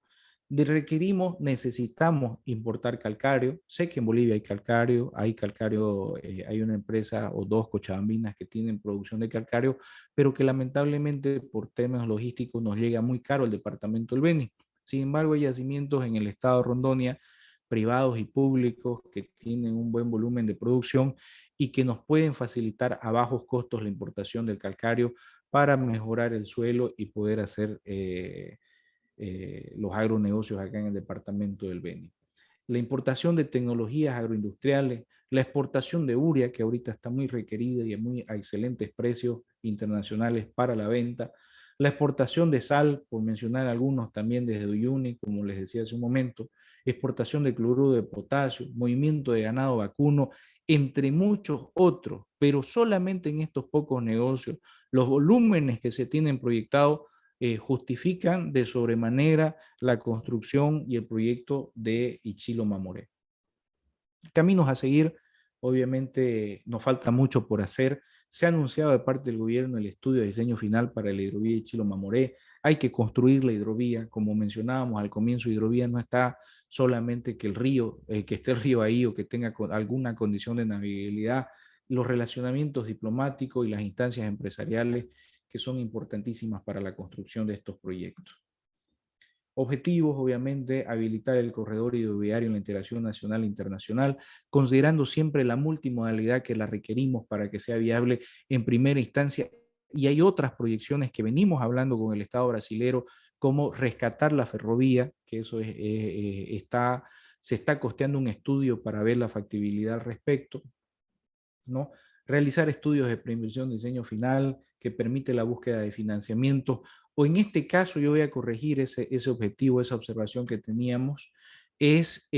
Speaker 3: Necesitamos importar calcáreo. Sé que en Bolivia hay calcáreo, hay una empresa o 2 cochabambinas que tienen producción de calcáreo, pero que lamentablemente por temas logísticos nos llega muy caro al departamento del Beni. Sin embargo, hay yacimientos en el estado de Rondônia, privados y públicos, que tienen un buen volumen de producción y que nos pueden facilitar a bajos costos la importación del calcáreo para mejorar el suelo y poder hacer los agronegocios acá en el departamento del Beni. La importación de tecnologías agroindustriales, la exportación de urea, que ahorita está muy requerida y a excelentes precios internacionales para la venta, la exportación de sal, por mencionar algunos también desde Uyuni, como les decía hace un momento, exportación de cloruro de potasio, movimiento de ganado vacuno, entre muchos otros, pero solamente en estos pocos negocios, los volúmenes que se tienen proyectados justifican de sobremanera la construcción y el proyecto de Ichilo Mamoré. Caminos a seguir, obviamente nos falta mucho por hacer. Se ha anunciado de parte del gobierno el estudio de diseño final para la hidrovía Ichilo Mamoré. Hay que construir la hidrovía, como mencionábamos al comienzo, hidrovía no está solamente que el río, que esté el río ahí o que tenga alguna condición de navegabilidad. Los relacionamientos diplomáticos y las instancias empresariales que son importantísimas para la construcción de estos proyectos. Objetivos, obviamente, habilitar el corredor hidroviario en la integración nacional e internacional, considerando siempre la multimodalidad que la requerimos para que sea viable en primera instancia. Y hay otras proyecciones que venimos hablando con el Estado brasilero, como rescatar la ferrovía, que eso está se está costeando un estudio para ver la factibilidad al respecto, ¿no? Realizar estudios de preinversión, diseño final, que permite la búsqueda de financiamiento, o en este caso yo voy a corregir ese objetivo, esa observación que teníamos, es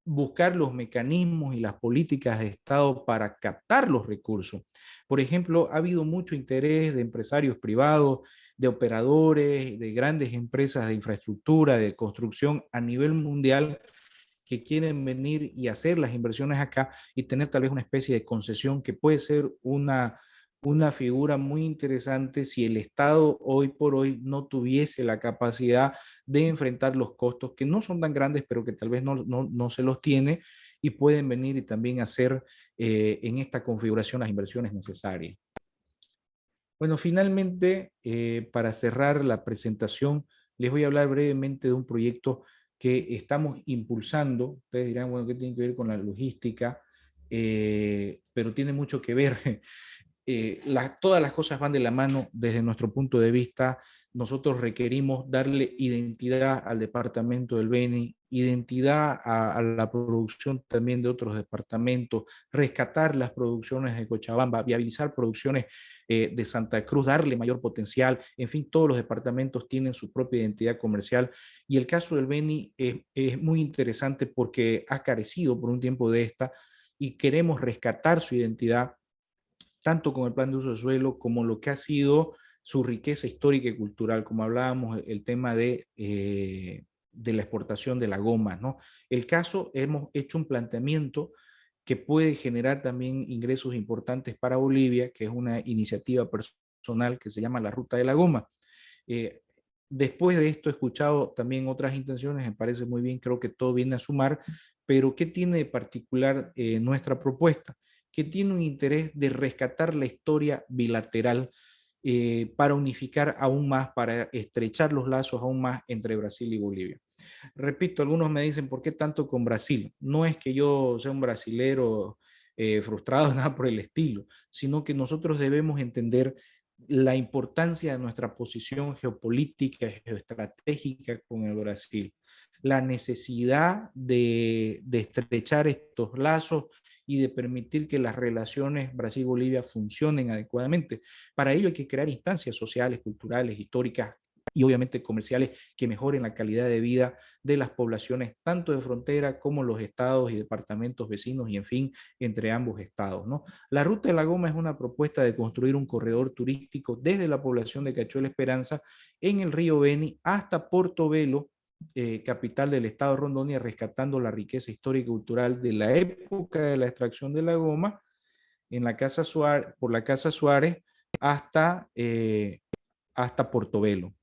Speaker 3: buscar los mecanismos y las políticas de Estado para captar los recursos. Por ejemplo, ha habido mucho interés de empresarios privados, de operadores, de grandes empresas de infraestructura, de construcción a nivel mundial, que quieren venir y hacer las inversiones acá y tener tal vez una especie de concesión que puede ser una figura muy interesante si el Estado hoy por hoy no tuviese la capacidad de enfrentar los costos, que no son tan grandes, pero que tal vez no se los tiene, y pueden venir y también hacer en esta configuración las inversiones necesarias. Bueno, finalmente, para cerrar la presentación, les voy a hablar brevemente de un proyecto que estamos impulsando. Ustedes dirán, bueno, ¿qué tiene que ver con la logística? Pero tiene mucho que ver. Todas las cosas van de la mano desde nuestro punto de vista. Nosotros requerimos darle identidad al departamento del Beni, identidad a la producción también de otros departamentos, rescatar las producciones de Cochabamba, viabilizar producciones de Santa Cruz, darle mayor potencial. En fin, todos los departamentos tienen su propia identidad comercial, y el caso del Beni es muy interesante porque ha carecido por un tiempo de esta, y queremos rescatar su identidad tanto con el plan de uso de suelo como lo que ha sido su riqueza histórica y cultural, como hablábamos, el tema de la exportación de la goma, ¿no? El caso, hemos hecho un planteamiento que puede generar también ingresos importantes para Bolivia, que es una iniciativa personal que se llama la Ruta de la Goma. Eh, Después de esto he escuchado también otras intenciones, me parece muy bien, creo que todo viene a sumar, pero ¿qué tiene de particular nuestra propuesta? Que tiene un interés de rescatar la historia bilateral para unificar aún más, para estrechar los lazos aún más entre Brasil y Bolivia. Repito, algunos me dicen, ¿por qué tanto con Brasil? No es que yo sea un brasilero frustrado, nada por el estilo, sino que nosotros debemos entender la importancia de nuestra posición geopolítica y geoestratégica con el Brasil, la necesidad de estrechar estos lazos y de permitir que las relaciones Brasil-Bolivia funcionen adecuadamente. Para ello hay que crear instancias sociales, culturales, históricas y obviamente comerciales que mejoren la calidad de vida de las poblaciones, tanto de frontera como los estados y departamentos vecinos, y en fin, entre ambos estados, ¿no? La Ruta de la Goma es una propuesta de construir un corredor turístico desde la población de Cachuela Esperanza en el río Beni hasta Portobelo, capital del estado de Rondônia, rescatando la riqueza histórica y cultural de la época de la extracción de la goma en la Casa Suárez, por la Casa Suárez hasta Portobelo.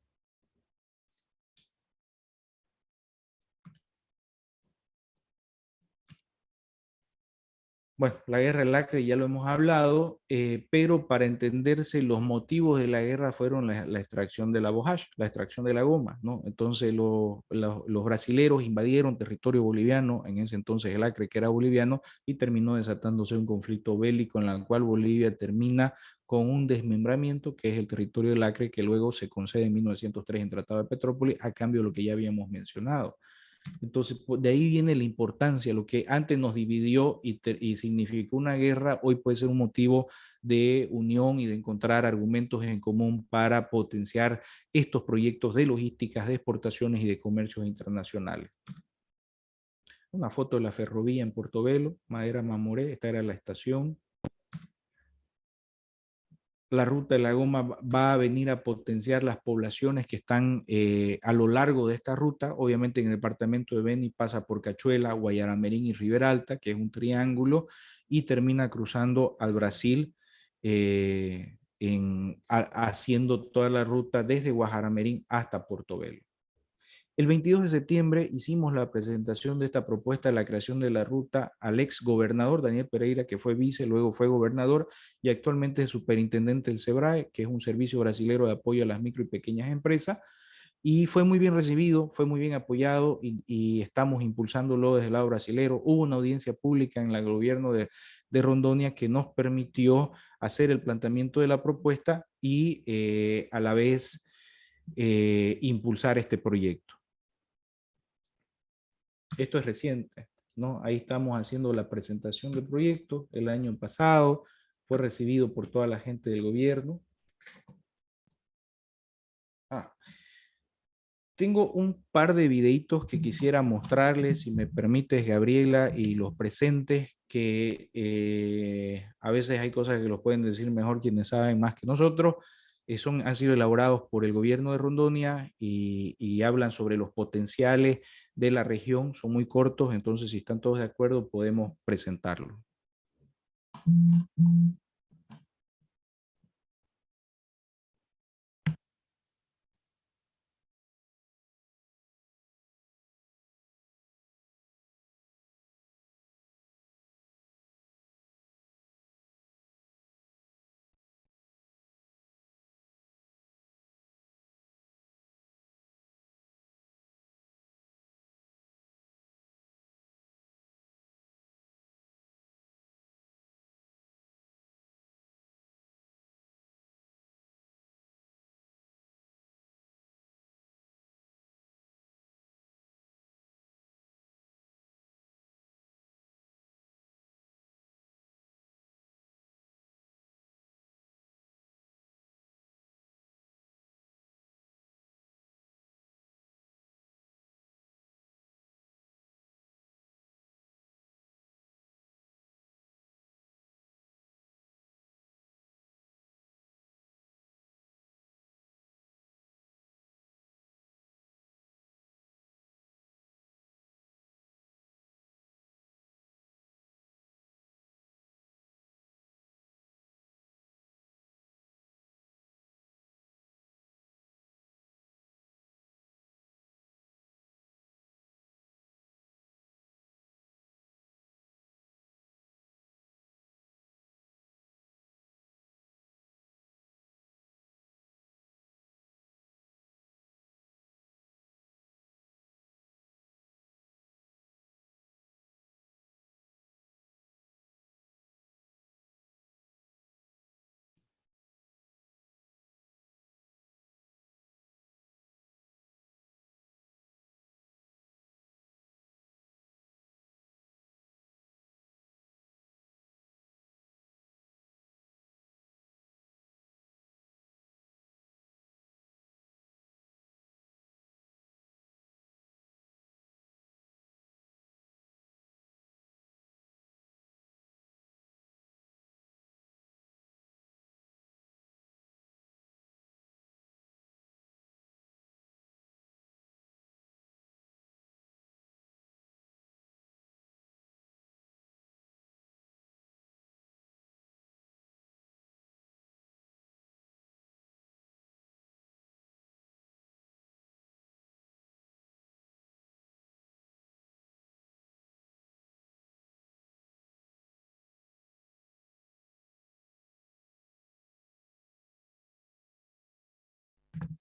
Speaker 3: Bueno, la guerra del Acre ya lo hemos hablado, pero para entenderse los motivos de la guerra fueron la extracción de la bojage, la extracción de la goma, ¿no? Entonces los brasileros invadieron territorio boliviano, en ese entonces el Acre que era boliviano, y terminó desatándose un conflicto bélico en el cual Bolivia termina con un desmembramiento que es el territorio del Acre, que luego se concede en 1903 en Tratado de Petrópolis a cambio de lo que ya habíamos mencionado. Entonces, de ahí viene la importancia, lo que antes nos dividió y significó una guerra, hoy puede ser un motivo de unión y de encontrar argumentos en común para potenciar estos proyectos de logísticas, de exportaciones y de comercios internacionales. Una foto de la ferrovía en Portobelo, Madera Mamoré, esta era la estación. La Ruta de la Goma va a venir a potenciar las poblaciones que están a lo largo de esta ruta. Obviamente en el departamento de Beni pasa por Cachuela, Guayaramerín y Ribera Alta, que es un triángulo, y termina cruzando al Brasil, haciendo toda la ruta desde Guajaramerín hasta Portobelo. El 22 de septiembre hicimos la presentación de esta propuesta de la creación de la ruta al ex gobernador Daniel Pereira, que fue vice, luego fue gobernador y actualmente es superintendente del SEBRAE, que es un servicio brasilero de apoyo a las micro y pequeñas empresas. Y fue muy bien recibido, fue muy bien apoyado y estamos impulsándolo desde el lado brasilero. Hubo una audiencia pública en el gobierno de Rondônia que nos permitió hacer el planteamiento de la propuesta y a la vez impulsar este proyecto. esto es reciente, ¿no? Ahí estamos haciendo la presentación del proyecto el año pasado, fue recibido por toda la gente del gobierno. Tengo un par de videitos que quisiera mostrarles, si me permites, Gabriela, y los presentes, que a veces hay cosas que los pueden decir mejor quienes saben más que nosotros. Han sido elaborados por el gobierno de Rondonia y hablan sobre los potenciales de la región. Son muy cortos, entonces si están todos de acuerdo podemos presentarlo.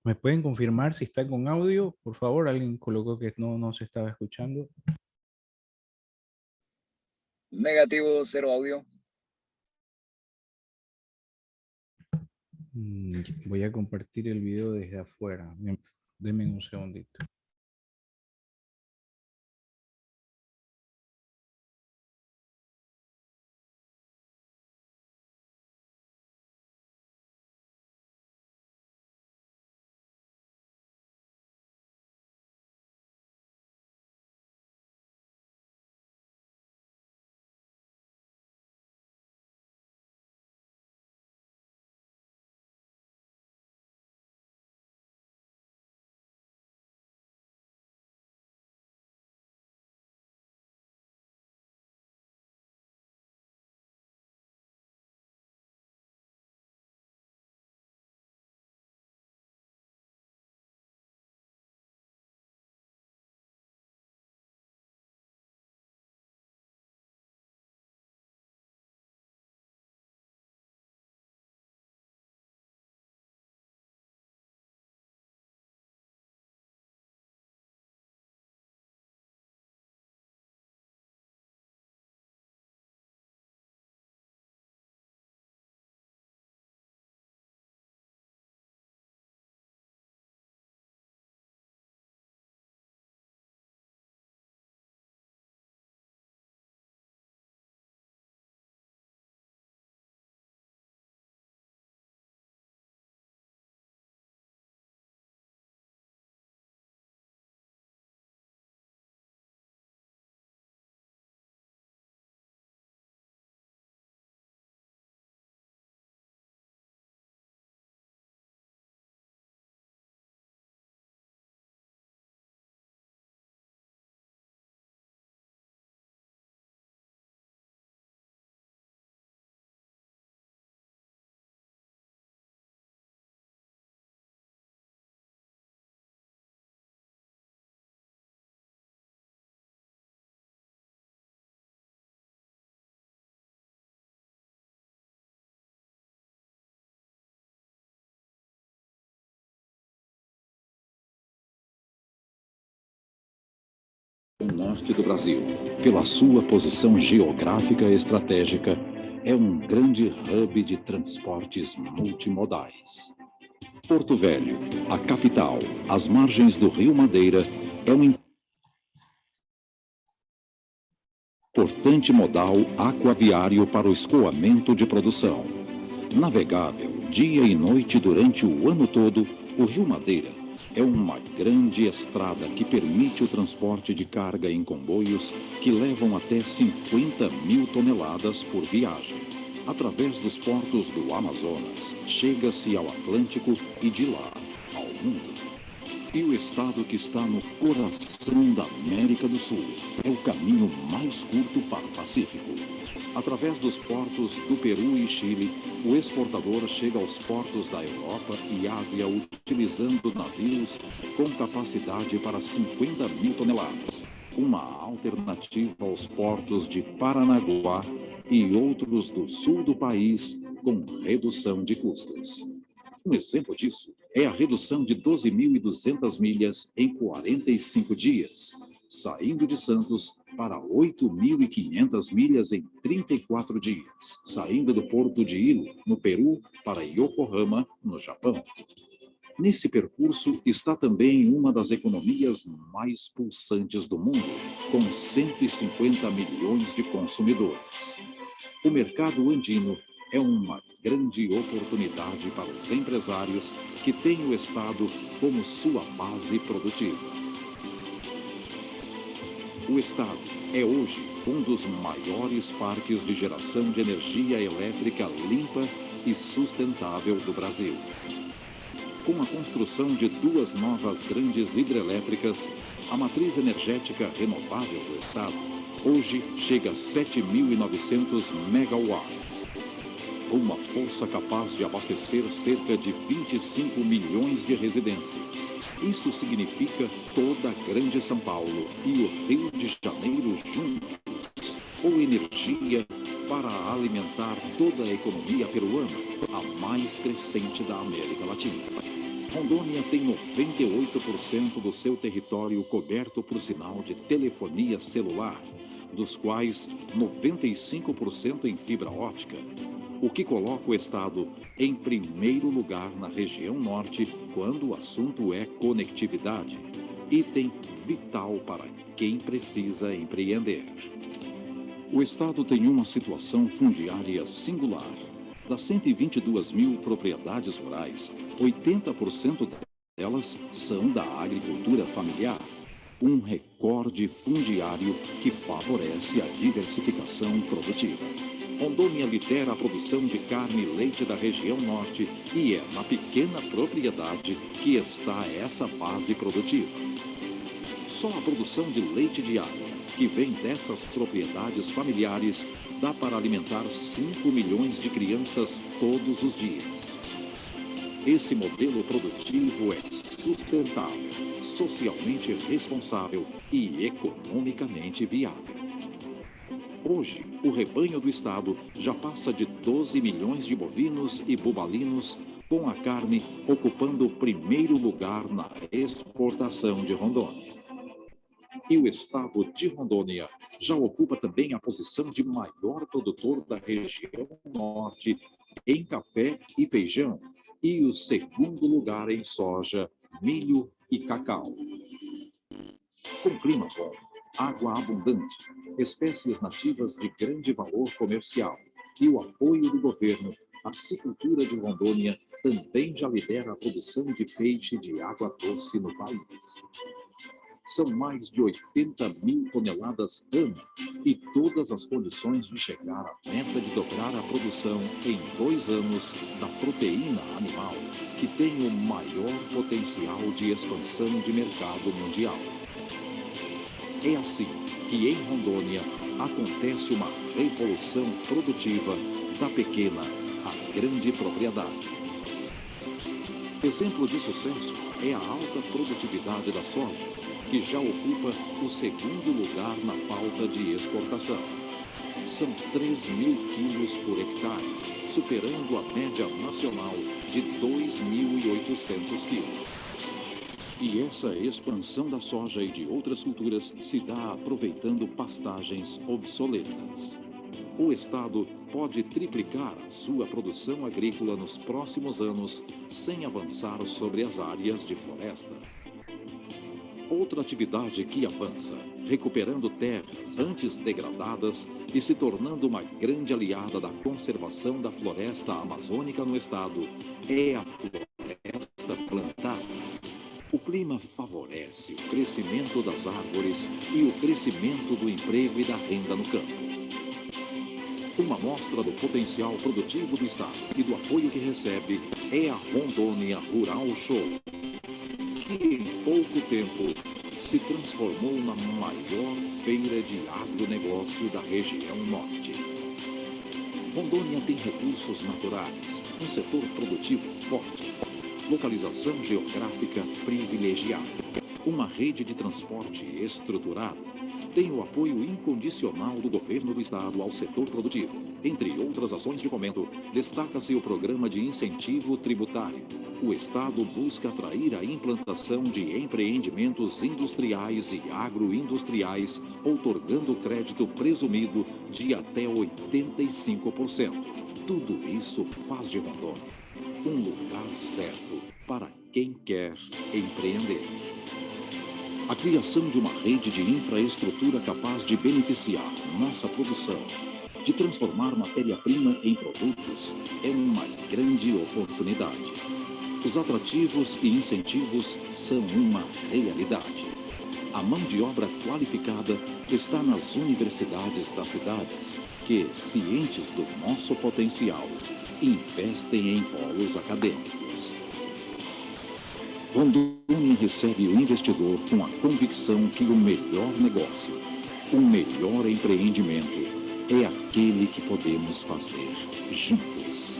Speaker 3: ¿Me pueden confirmar si está con audio? Por favor, alguien colocó que no se estaba escuchando.
Speaker 4: Negativo, cero audio.
Speaker 3: Voy a compartir el video desde afuera. Denme un segundito.
Speaker 5: norte do Brasil, pela sua posição geográfica estratégica, é um grande hub de transportes multimodais. Porto Velho, a capital, às margens do Rio Madeira, é um importante modal aquaviário para o escoamento de produção. Navegável dia e noite durante o ano todo, o Rio Madeira é uma grande estrada que permite o transporte de carga em comboios que levam até 50.000 toneladas por viagem. Através dos portos do Amazonas, chega-se ao Atlântico e de lá ao mundo. E o estado que está no coração da América do Sul é o caminho mais curto para o Pacífico. Através dos portos do Peru e Chile, o exportador chega aos portos da Europa e Ásia utilizando navios com capacidade para 50.000 toneladas. Uma alternativa aos portos de Paranaguá e outros do sul do país com redução de custos. Um exemplo disso é a redução de 12.200 milhas em 45 dias, saindo de Santos para 8.500 milhas em 34 dias, saindo do porto de Hilo, no Peru, para Yokohama, no Japão. Nesse percurso está também uma das economias mais pulsantes do mundo, com 150 milhões de consumidores. O mercado andino é uma grande oportunidade para os empresários que têm o estado como sua base produtiva. O estado é hoje um dos maiores parques de geração de energia elétrica limpa e sustentável do Brasil. Com a construção de 2 novas grandes hidrelétricas, a matriz energética renovável do estado hoje chega a 7.900 megawatts. Uma força capaz de abastecer cerca de 25 milhões de residências. Isso significa toda a Grande São Paulo e o Rio de Janeiro juntos, ou energia para alimentar toda a economia peruana, a mais crescente da América Latina. Rondônia tem 98% do seu território coberto por sinal de telefonia celular, dos quais 95% em fibra ótica, o que coloca o estado em primeiro lugar na região norte quando o assunto é conectividade, item vital para quem precisa empreender. O estado tem uma situação fundiária singular. Das 122.000 propriedades rurais, 80% delas são da agricultura familiar. Um recorde fundiário que favorece a diversificação produtiva. Rondônia lidera a produção de carne e leite da região norte e é na pequena propriedade que está essa base produtiva. Só a produção de leite diário, que vem dessas propriedades familiares, dá para alimentar 5 milhões de crianças todos os dias. Esse modelo produtivo é sustentável, socialmente responsável e economicamente viável. Hoje, o rebanho do estado já passa de 12 milhões de bovinos e bubalinos, com a carne ocupando o primeiro lugar na exportação de Rondônia. E o estado de Rondônia já ocupa também a posição de maior produtor da região norte em café e feijão, e o segundo lugar em soja, milho e cacau. Com clima bom, água abundante, espécies nativas de grande valor comercial e o apoio do governo, a piscicultura de Rondônia também já lidera a produção de peixe de água doce no país. São mais de 80.000 toneladas ano e todas as condições de chegar à meta de dobrar a produção em 2 anos da proteína animal, que tem o maior potencial de expansão de mercado mundial. É assim que em Rondônia acontece uma revolução produtiva da pequena à grande propriedade. Exemplo de sucesso é a alta produtividade da soja, que já ocupa o segundo lugar na pauta de exportação. São 3.000 quilos por hectare, superando a média nacional de 2.800 quilos. E essa expansão da soja e de outras culturas se dá aproveitando pastagens obsoletas. O Estado pode triplicar a sua produção agrícola nos próximos anos sem avançar sobre as áreas de floresta. Outra atividade que avança, recuperando terras antes degradadas e se tornando uma grande aliada da conservação da floresta amazônica no estado, é a floresta plantada. O clima favorece o crescimento das árvores e o crescimento do emprego e da renda no campo. Uma amostra do potencial produtivo do estado e do apoio que recebe é a Rondônia Rural Show, que em pouco tempo se transformou na maior feira de agronegócio da região norte. Rondônia tem recursos naturais, um setor produtivo forte, localização geográfica privilegiada, uma rede de transporte estruturada, tem o apoio incondicional do governo do estado ao setor produtivo. Entre outras ações de fomento, destaca-se o programa de incentivo tributário. O estado busca atrair a implantação de empreendimentos industriais e agroindustriais, outorgando crédito presumido de até 85%. Tudo isso faz de Rondônia um lugar certo para quem quer empreender. A criação de uma rede de infraestrutura capaz de beneficiar nossa produção, de transformar matéria-prima em produtos, é uma grande oportunidade. Os atrativos e incentivos são uma realidade. A mão de obra qualificada está nas universidades das cidades, que, cientes do nosso potencial, investem em polos acadêmicos. Rondônia recebe o investidor com a convicção que o melhor negócio, o melhor empreendimento é aquele que podemos fazer juntos.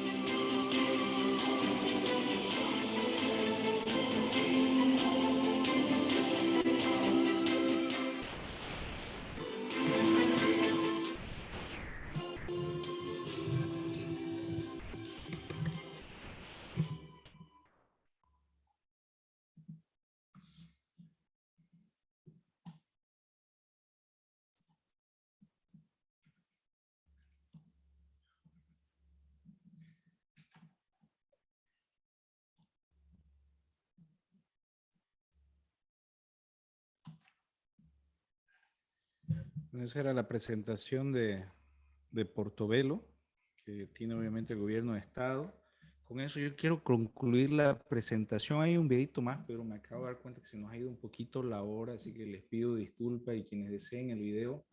Speaker 3: Esa era la presentación de Portobelo, que tiene obviamente el gobierno de Estado. Con eso yo quiero concluir la presentación. Hay un videito más, pero me acabo de dar cuenta que se nos ha ido un poquito la hora, así que les pido disculpas y quienes deseen el video,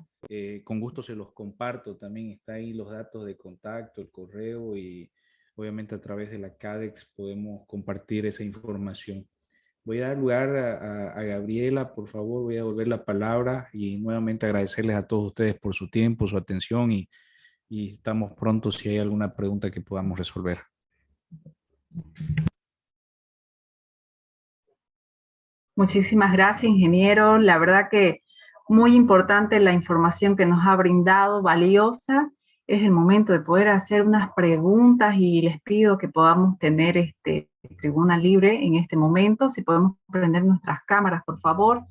Speaker 3: con gusto se los comparto. También está ahí los datos de contacto, el correo y obviamente a través de la CADEX podemos compartir esa información. Voy a dar lugar a Gabriela, por favor, voy a devolver la palabra y nuevamente agradecerles a todos ustedes por su tiempo, su atención y estamos prontos si hay alguna pregunta que podamos resolver.
Speaker 2: Muchísimas gracias, ingeniero. La verdad que muy importante la información que nos ha brindado, valiosa. Es el momento de poder hacer unas preguntas y les pido que podamos tener tribuna libre en este momento. Si podemos prender nuestras cámaras, por favor,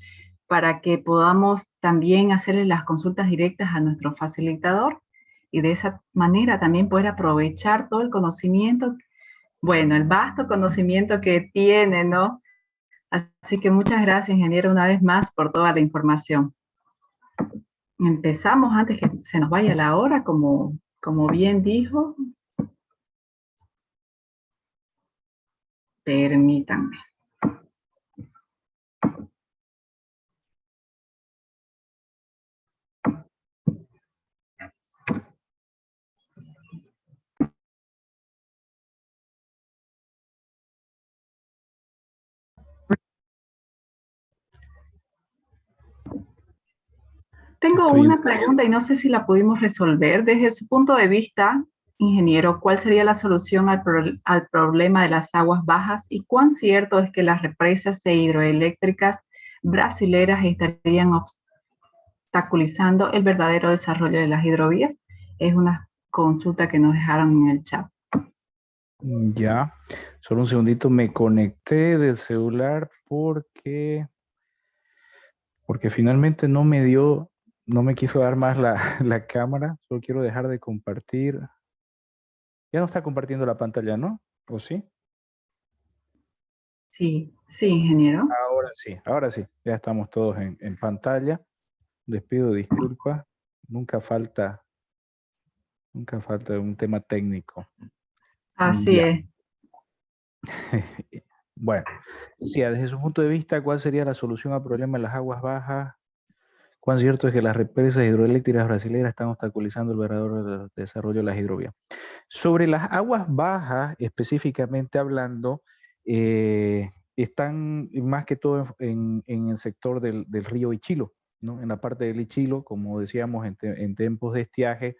Speaker 2: para que podamos también hacerle las consultas directas a nuestro facilitador y de esa manera también poder aprovechar todo el conocimiento, bueno, el vasto conocimiento que tiene, ¿no? Así que muchas gracias, ingeniero, una vez más por toda la información. Empezamos antes que se nos vaya la hora, como bien dijo. Permítanme. Tengo una pregunta y no sé si la pudimos resolver. Desde su punto de vista, ingeniero, ¿cuál sería la solución al problema de las aguas bajas y cuán cierto es que las represas hidroeléctricas brasileras estarían obstaculizando el verdadero desarrollo de las hidrovías? Es una consulta que nos dejaron en el chat.
Speaker 3: Ya, solo un segundito, me conecté del celular porque finalmente no me quiso dar más la, la cámara, solo quiero dejar de compartir. Ya no está compartiendo la pantalla, ¿no? ¿O sí?
Speaker 2: Sí, sí, ingeniero.
Speaker 3: Ahora sí, ya estamos todos en pantalla. Les pido disculpas, nunca falta, nunca falta un tema técnico.
Speaker 2: Así
Speaker 3: Ya.
Speaker 2: es.
Speaker 3: Bueno, sí, desde su punto de vista, ¿cuál sería la solución al problema de las aguas bajas? ¿Cuán cierto es que las represas hidroeléctricas brasileñas están obstaculizando el verdadero desarrollo de las hidrovías? Sobre las aguas bajas, específicamente hablando, están más que todo en el sector del río Ichilo, ¿no? En la parte del Ichilo, como decíamos, en tiempos de estiaje,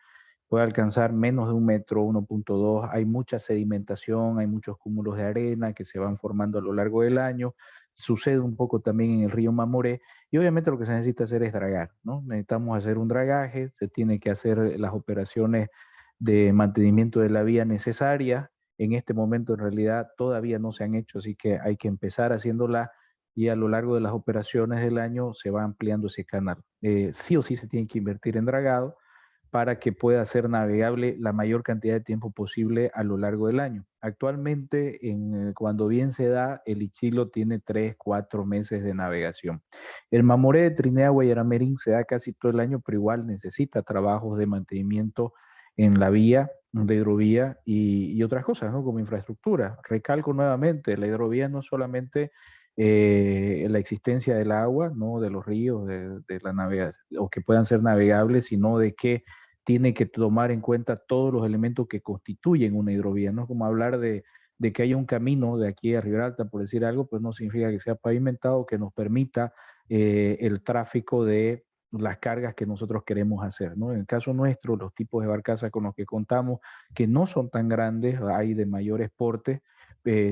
Speaker 3: puede alcanzar menos de 1 metro, 1.2. Hay mucha sedimentación, hay muchos cúmulos de arena que se van formando a lo largo del año. Sucede un poco también en el río Mamoré y obviamente lo que se necesita hacer es dragar, ¿no? Necesitamos hacer un dragaje, se tiene que hacer las operaciones de mantenimiento de la vía necesaria. En este momento en realidad todavía no se han hecho, así que hay que empezar haciéndola y a lo largo de las operaciones del año se va ampliando ese canal. Sí o sí se tiene que invertir en dragado para que pueda ser navegable la mayor cantidad de tiempo posible a lo largo del año. Actualmente, cuando bien se da, el Ichilo tiene 3, 4 meses de navegación. El Mamoré de Trinidad Guayaramerín se da casi todo el año, pero igual necesita trabajos de mantenimiento en la vía, de hidrovía y otras cosas, ¿no? Como infraestructura. Recalco nuevamente, la hidrovía no solamente la existencia del agua, ¿no? De los ríos, de la navegación, o que puedan ser navegables, sino de que tiene que tomar en cuenta todos los elementos que constituyen una hidrovía. No es como hablar de que haya un camino de aquí a Riberalta, por decir algo, pues no significa que sea pavimentado, que nos permita el tráfico de las cargas que nosotros queremos hacer, ¿no? En el caso nuestro, los tipos de barcazas con los que contamos, que no son tan grandes, hay de mayores portes,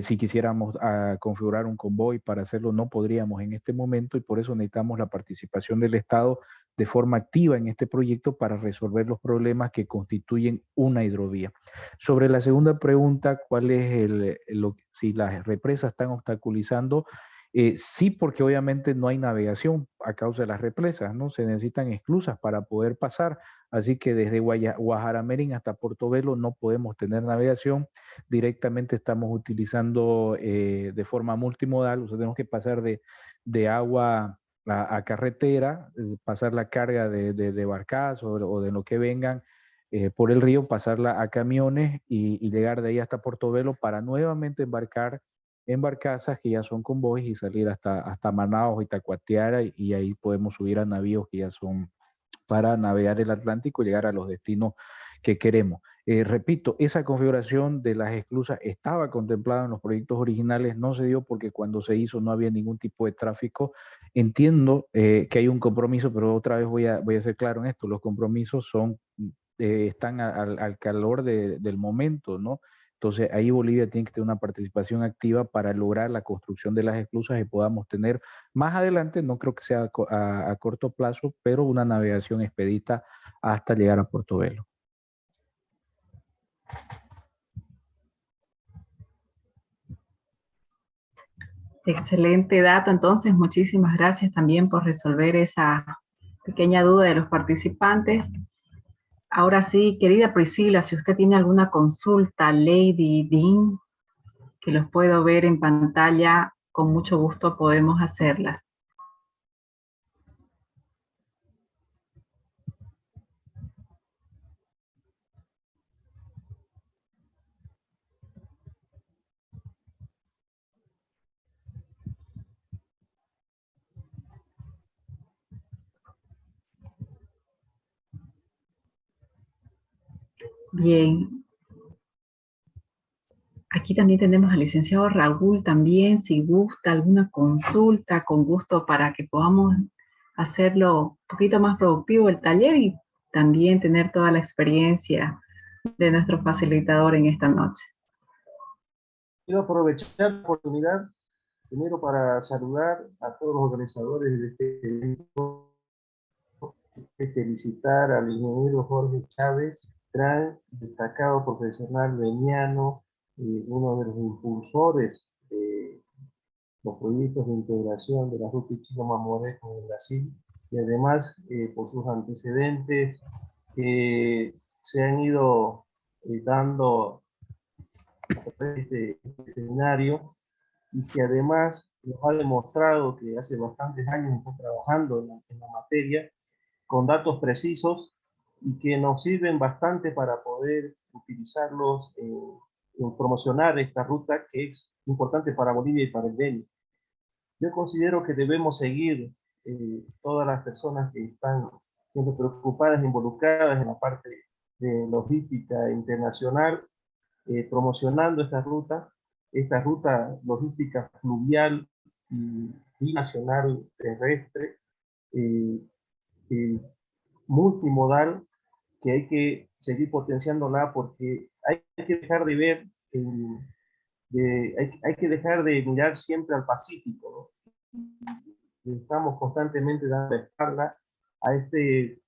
Speaker 3: si quisiéramos configurar un convoy para hacerlo, no podríamos en este momento y por eso necesitamos la participación del Estado de forma activa en este proyecto para resolver los problemas que constituyen una hidrovía. Sobre la segunda pregunta, ¿cuál es si las represas están obstaculizando? Sí, porque obviamente no hay navegación a causa de las represas, ¿no? Se necesitan esclusas para poder pasar, así que desde Guajaramerín hasta Portobelo no podemos tener navegación, directamente estamos utilizando de forma multimodal, o sea, tenemos que pasar de agua a carretera, pasar la carga de barcazos o de lo que vengan por el río, pasarla a camiones y llegar de ahí hasta Portobelo para nuevamente embarcar en barcazas que ya son convoys y salir hasta Manaos y Tacuatiara y ahí podemos subir a navíos que ya son para navegar el Atlántico y llegar a los destinos que queremos. Repito, esa configuración de las esclusas estaba contemplada en los proyectos originales, no se dio porque cuando se hizo no había ningún tipo de tráfico. Entiendo que hay un compromiso, pero otra vez voy a ser claro en esto, los compromisos están al calor del momento, ¿no? Entonces ahí Bolivia tiene que tener una participación activa para lograr la construcción de las esclusas y podamos tener más adelante, no creo que sea a corto plazo, pero una navegación expedita hasta llegar a Portobelo.
Speaker 2: Excelente dato, entonces muchísimas gracias también por resolver esa pequeña duda de los participantes. Ahora sí, querida Priscila, si usted tiene alguna consulta, Lady Dean, que los puedo ver en pantalla, con mucho gusto podemos hacerlas. Bien, aquí también tenemos al licenciado Raúl también, si gusta alguna consulta, con gusto para que podamos hacerlo un poquito más productivo el taller y también tener toda la experiencia de nuestro facilitador en esta noche.
Speaker 6: Quiero aprovechar la oportunidad primero para saludar a todos los organizadores de este evento, felicitar al ingeniero Jorge Chávez, gran destacado profesional veniano, uno de los impulsores de los proyectos de integración de la ruta Ichino-Mamoré con el Brasil, y además por sus antecedentes que se han ido dando a través de este seminario, y que además nos ha demostrado que hace bastantes años está trabajando en la materia con datos precisos y que nos sirven bastante para poder utilizarlos en promocionar esta ruta que es importante para Bolivia y para el Beni. Yo considero que debemos seguir todas las personas que están siempre preocupadas, involucradas en la parte de logística internacional, promocionando esta ruta logística fluvial y binacional terrestre, eh, multimodal, que hay que seguir potenciándola porque hay que dejar de ver, hay que dejar de mirar siempre al Pacífico, ¿no? Estamos constantemente dando la espalda a este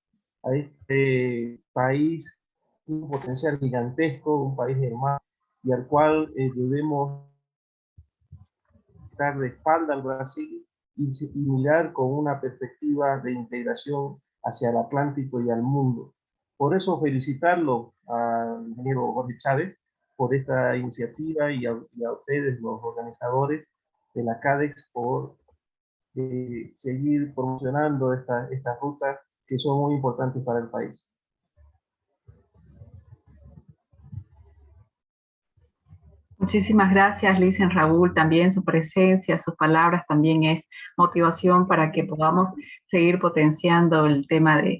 Speaker 6: país, un potencial gigantesco, un país hermano, y al cual debemos dar de espalda al Brasil y mirar con una perspectiva de integración hacia el Atlántico y al mundo. Por eso felicitarlo al ingeniero Jorge Chávez por esta iniciativa y a ustedes, los organizadores de la CADEX, por seguir promocionando estas rutas que son muy importantes para el país.
Speaker 2: Muchísimas gracias, Licen Raúl. También su presencia, sus palabras también es motivación para que podamos seguir potenciando el tema de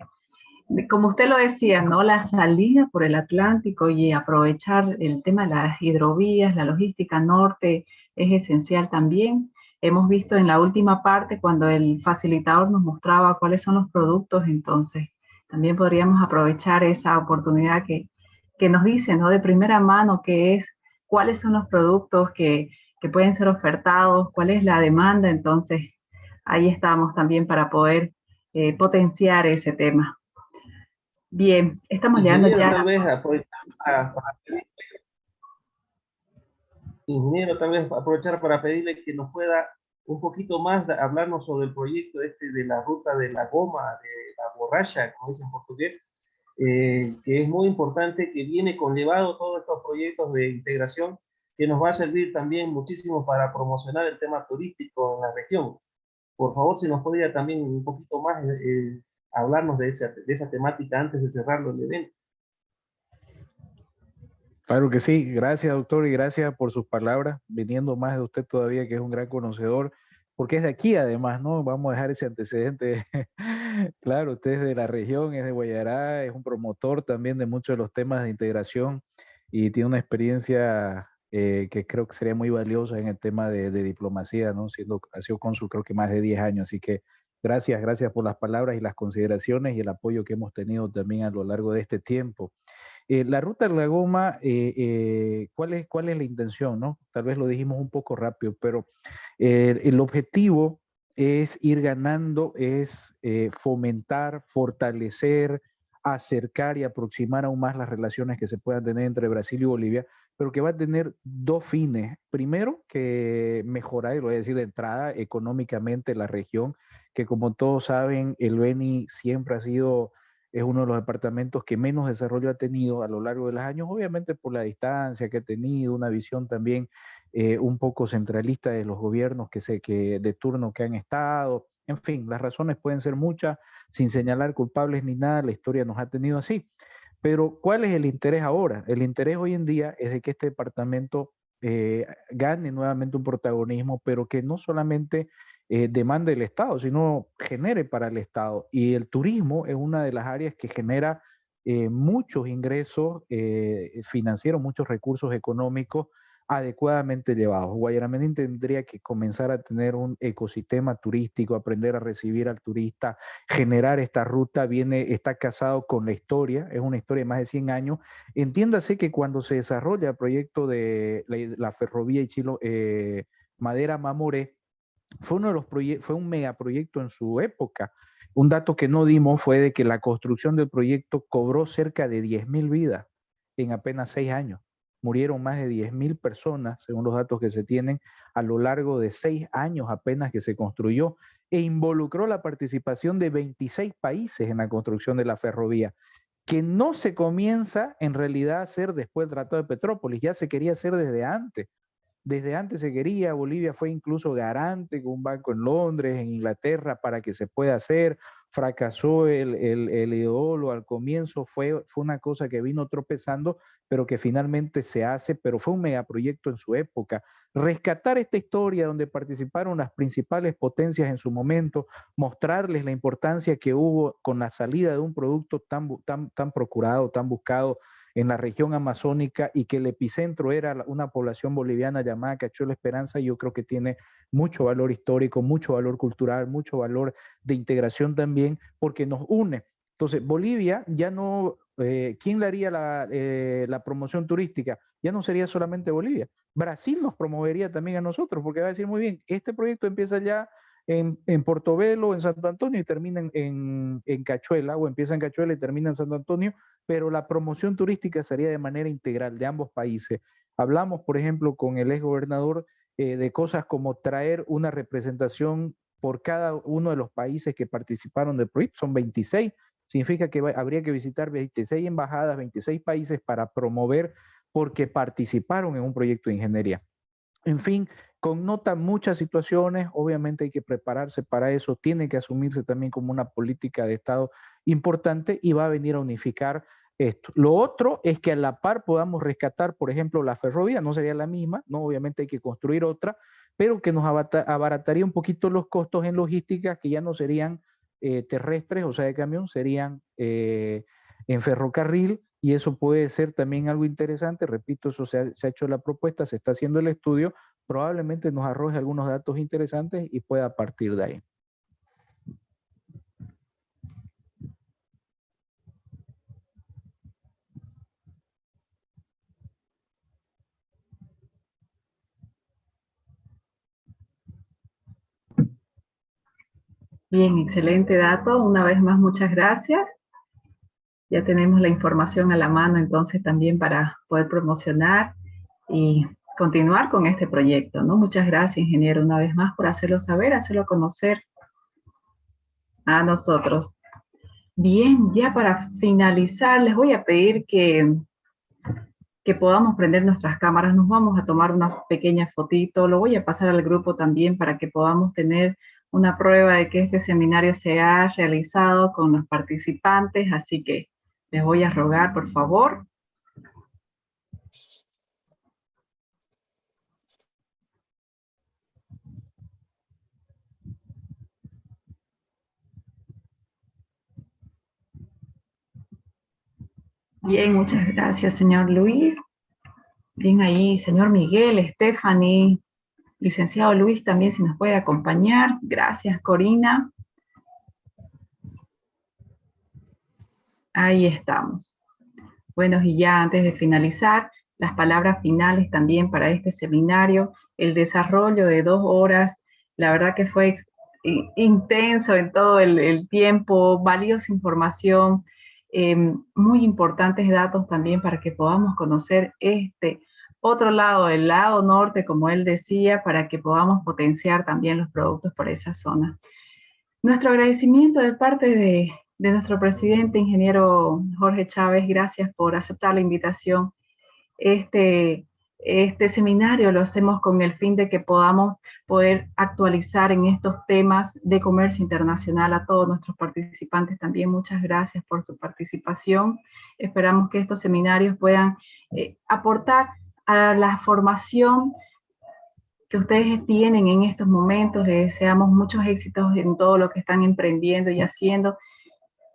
Speaker 2: como usted lo decía, ¿no? La salida por el Atlántico y aprovechar el tema de las hidrovías, la logística norte es esencial también. Hemos visto en la última parte cuando el facilitador nos mostraba cuáles son los productos, entonces también podríamos aprovechar esa oportunidad que nos dice, ¿no? De primera mano qué es, cuáles son los productos que pueden ser ofertados, cuál es la demanda, entonces ahí estamos también para poder potenciar ese tema. Bien, estamos llegando ya.
Speaker 6: Tal vez aprovechar para pedirle que nos pueda un poquito más hablarnos sobre el proyecto de la ruta de la goma, de la borracha, como dice en portugués, que es muy importante, que viene conllevado todos estos proyectos de integración, que nos va a servir también muchísimo para promocionar el tema turístico en la región. Por favor, si nos podría también un poquito más hablarnos de esa temática antes de cerrarlo el evento.
Speaker 3: Claro que sí, gracias doctor y gracias por sus palabras, viniendo más de usted todavía que es un gran conocedor, porque es de aquí además, ¿no? Vamos a dejar ese antecedente. Claro, usted es de la región, es de Guayará, es un promotor también de muchos de los temas de integración y tiene una experiencia que creo que sería muy valiosa en el tema de diplomacia, ¿no? Ha sido cónsul creo que más de 10 años, así que gracias por las palabras y las consideraciones y el apoyo que hemos tenido también a lo largo de este tiempo. La ruta de la goma, ¿cuál es la intención, no? Tal vez lo dijimos un poco rápido, pero el objetivo es ir ganando, es fomentar, fortalecer, acercar y aproximar aún más las relaciones que se puedan tener entre Brasil y Bolivia, pero que va a tener dos fines. Primero, que mejorar, y lo voy a decir de entrada, económicamente la región, que como todos saben, el Beni siempre es uno de los departamentos que menos desarrollo ha tenido a lo largo de los años, obviamente por la distancia que ha tenido, una visión también un poco centralista de los gobiernos de turno que han estado. En fin, las razones pueden ser muchas, sin señalar culpables ni nada, la historia nos ha tenido así. Pero ¿cuál es el interés ahora? El interés hoy en día es de que este departamento gane nuevamente un protagonismo, pero que no solamente demande el Estado, sino genere para el Estado. Y el turismo es una de las áreas que genera muchos ingresos financieros, muchos recursos económicos adecuadamente llevados. Guayaramenín tendría que comenzar a tener un ecosistema turístico, aprender a recibir al turista, generar esta ruta, está casado con la historia, es una historia de más de 100 años. Entiéndase que cuando se desarrolla el proyecto de la ferrovía Madera-Mamoré, fue un megaproyecto en su época. Un dato que no dimos fue de que la construcción del proyecto cobró cerca de 10.000 vidas en apenas 6 años. murieron más de 10.000 personas, según los datos que se tienen, a lo largo de 6 años apenas que se construyó, e involucró la participación de 26 países en la construcción de la ferrovía, que no se comienza en realidad a hacer después del Tratado de Petrópolis, ya se quería hacer desde antes. Desde antes se quería, Bolivia fue incluso garante con un banco en Londres, en Inglaterra, para que se pueda hacer. Fracasó el ideolo al comienzo, fue una cosa que vino tropezando, pero que finalmente se hace, pero fue un megaproyecto en su época. Rescatar esta historia donde participaron las principales potencias en su momento, mostrarles la importancia que hubo con la salida de un producto tan procurado, tan buscado en la región amazónica, y que el epicentro era una población boliviana llamada Cachuela Esperanza, yo creo que tiene mucho valor histórico, mucho valor cultural, mucho valor de integración también, porque nos une. Entonces, Bolivia ya no, ¿quién le haría la promoción turística? Ya no sería solamente Bolivia. Brasil nos promovería también a nosotros, porque va a decir, muy bien, este proyecto empieza ya en Portobelo, en Santo Antonio, y termina en Cachuela, o empieza en Cachuela y termina en Santo Antonio, pero la promoción turística sería de manera integral de ambos países. Hablamos, por ejemplo, con el ex gobernador de cosas como traer una representación por cada uno de los países que participaron del proyecto, son 26, significa que habría que visitar 26 embajadas, 26 países para promover, porque participaron en un proyecto de ingeniería. En fin, connota muchas situaciones, obviamente hay que prepararse para eso, tiene que asumirse también como una política de Estado importante, y va a venir a unificar esto. Lo otro es que a la par podamos rescatar, por ejemplo, la ferrovía, no sería la misma, ¿no? Obviamente hay que construir otra, pero que nos abarataría un poquito los costos en logística, que ya no serían terrestres, o sea, de camión, serían en ferrocarril, y eso puede ser también algo interesante. Repito, eso se ha hecho la propuesta, se está haciendo el estudio, probablemente nos arroje algunos datos interesantes y pueda partir de ahí.
Speaker 2: Bien, excelente dato. Una vez más, muchas gracias. Ya tenemos la información a la mano, entonces, también para poder promocionar y continuar con este proyecto, ¿no? Muchas gracias, ingeniero, una vez más por hacerlo saber, hacerlo conocer a nosotros. Bien, ya para finalizar, les voy a pedir que podamos prender nuestras cámaras. Nos vamos a tomar una pequeña fotito. Lo voy a pasar al grupo también para que podamos tener una prueba de que este seminario se ha realizado con los participantes. Así que les voy a rogar, por favor. Bien, muchas gracias, señor Luis. Bien ahí, señor Miguel, Stephanie, licenciado Luis también, si nos puede acompañar. Gracias, Corina. Ahí estamos. Bueno, y ya antes de finalizar, las palabras finales también para este seminario, el desarrollo de 2 horas, la verdad que fue intenso en todo el tiempo, valiosa información, muy importantes datos también para que podamos conocer este otro lado, el lado norte, como él decía, para que podamos potenciar también los productos por esa zona. Nuestro agradecimiento de parte de nuestro presidente, ingeniero Jorge Chávez, gracias por aceptar la invitación. Este seminario lo hacemos con el fin de que podamos poder actualizar en estos temas de comercio internacional a todos nuestros participantes. También muchas gracias por su participación. Esperamos que estos seminarios puedan aportar a la formación que ustedes tienen en estos momentos. Les deseamos muchos éxitos en todo lo que están emprendiendo y haciendo.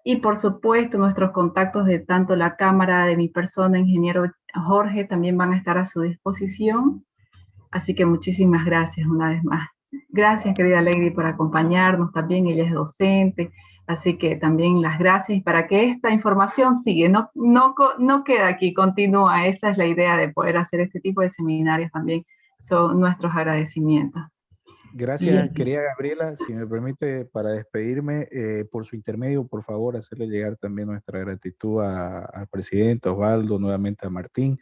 Speaker 2: Y por supuesto, nuestros contactos de tanto la cámara, de mi persona, ingeniero Jorge, también van a estar a su disposición. Así que muchísimas gracias una vez más. Gracias, querida Lady, por acompañarnos también. Ella es docente, así que también las gracias. Y para que esta información sigue, no queda aquí, continúa. Esa es la idea de poder hacer este tipo de seminarios también. Son nuestros agradecimientos.
Speaker 3: Gracias,
Speaker 2: Bien.
Speaker 3: querida Gabriela. Si me permite, para despedirme, por su intermedio, por favor, hacerle llegar también nuestra gratitud al presidente, a Osvaldo, nuevamente a Martín.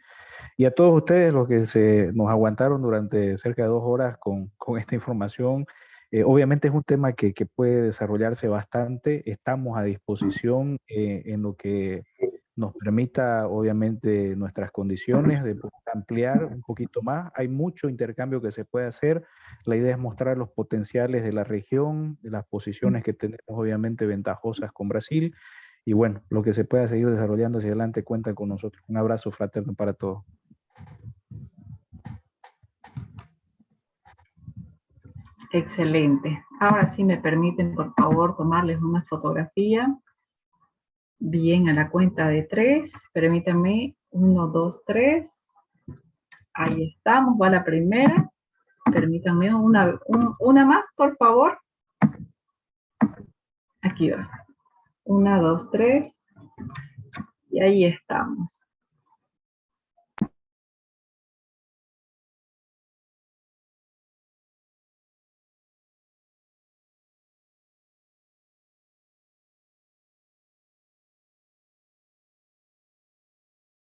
Speaker 3: Y a todos ustedes los que nos aguantaron durante cerca de 2 horas con esta información. Obviamente es un tema que puede desarrollarse bastante. Estamos a disposición en lo que nos permita, obviamente, nuestras condiciones de poder ampliar un poquito más. Hay mucho intercambio que se puede hacer. La idea es mostrar los potenciales de la región, de las posiciones que tenemos, obviamente, ventajosas con Brasil. Y bueno, lo que se pueda seguir desarrollando hacia adelante cuenta con nosotros. Un abrazo fraterno para todos.
Speaker 2: Excelente. Ahora sí me permiten, por favor, tomarles una fotografía. Bien, a la cuenta de 3. Permítanme. 1, 2, 3. Ahí estamos. Va la primera. Permítanme una más, por favor. Aquí va. 1, 2, 3. Y ahí estamos.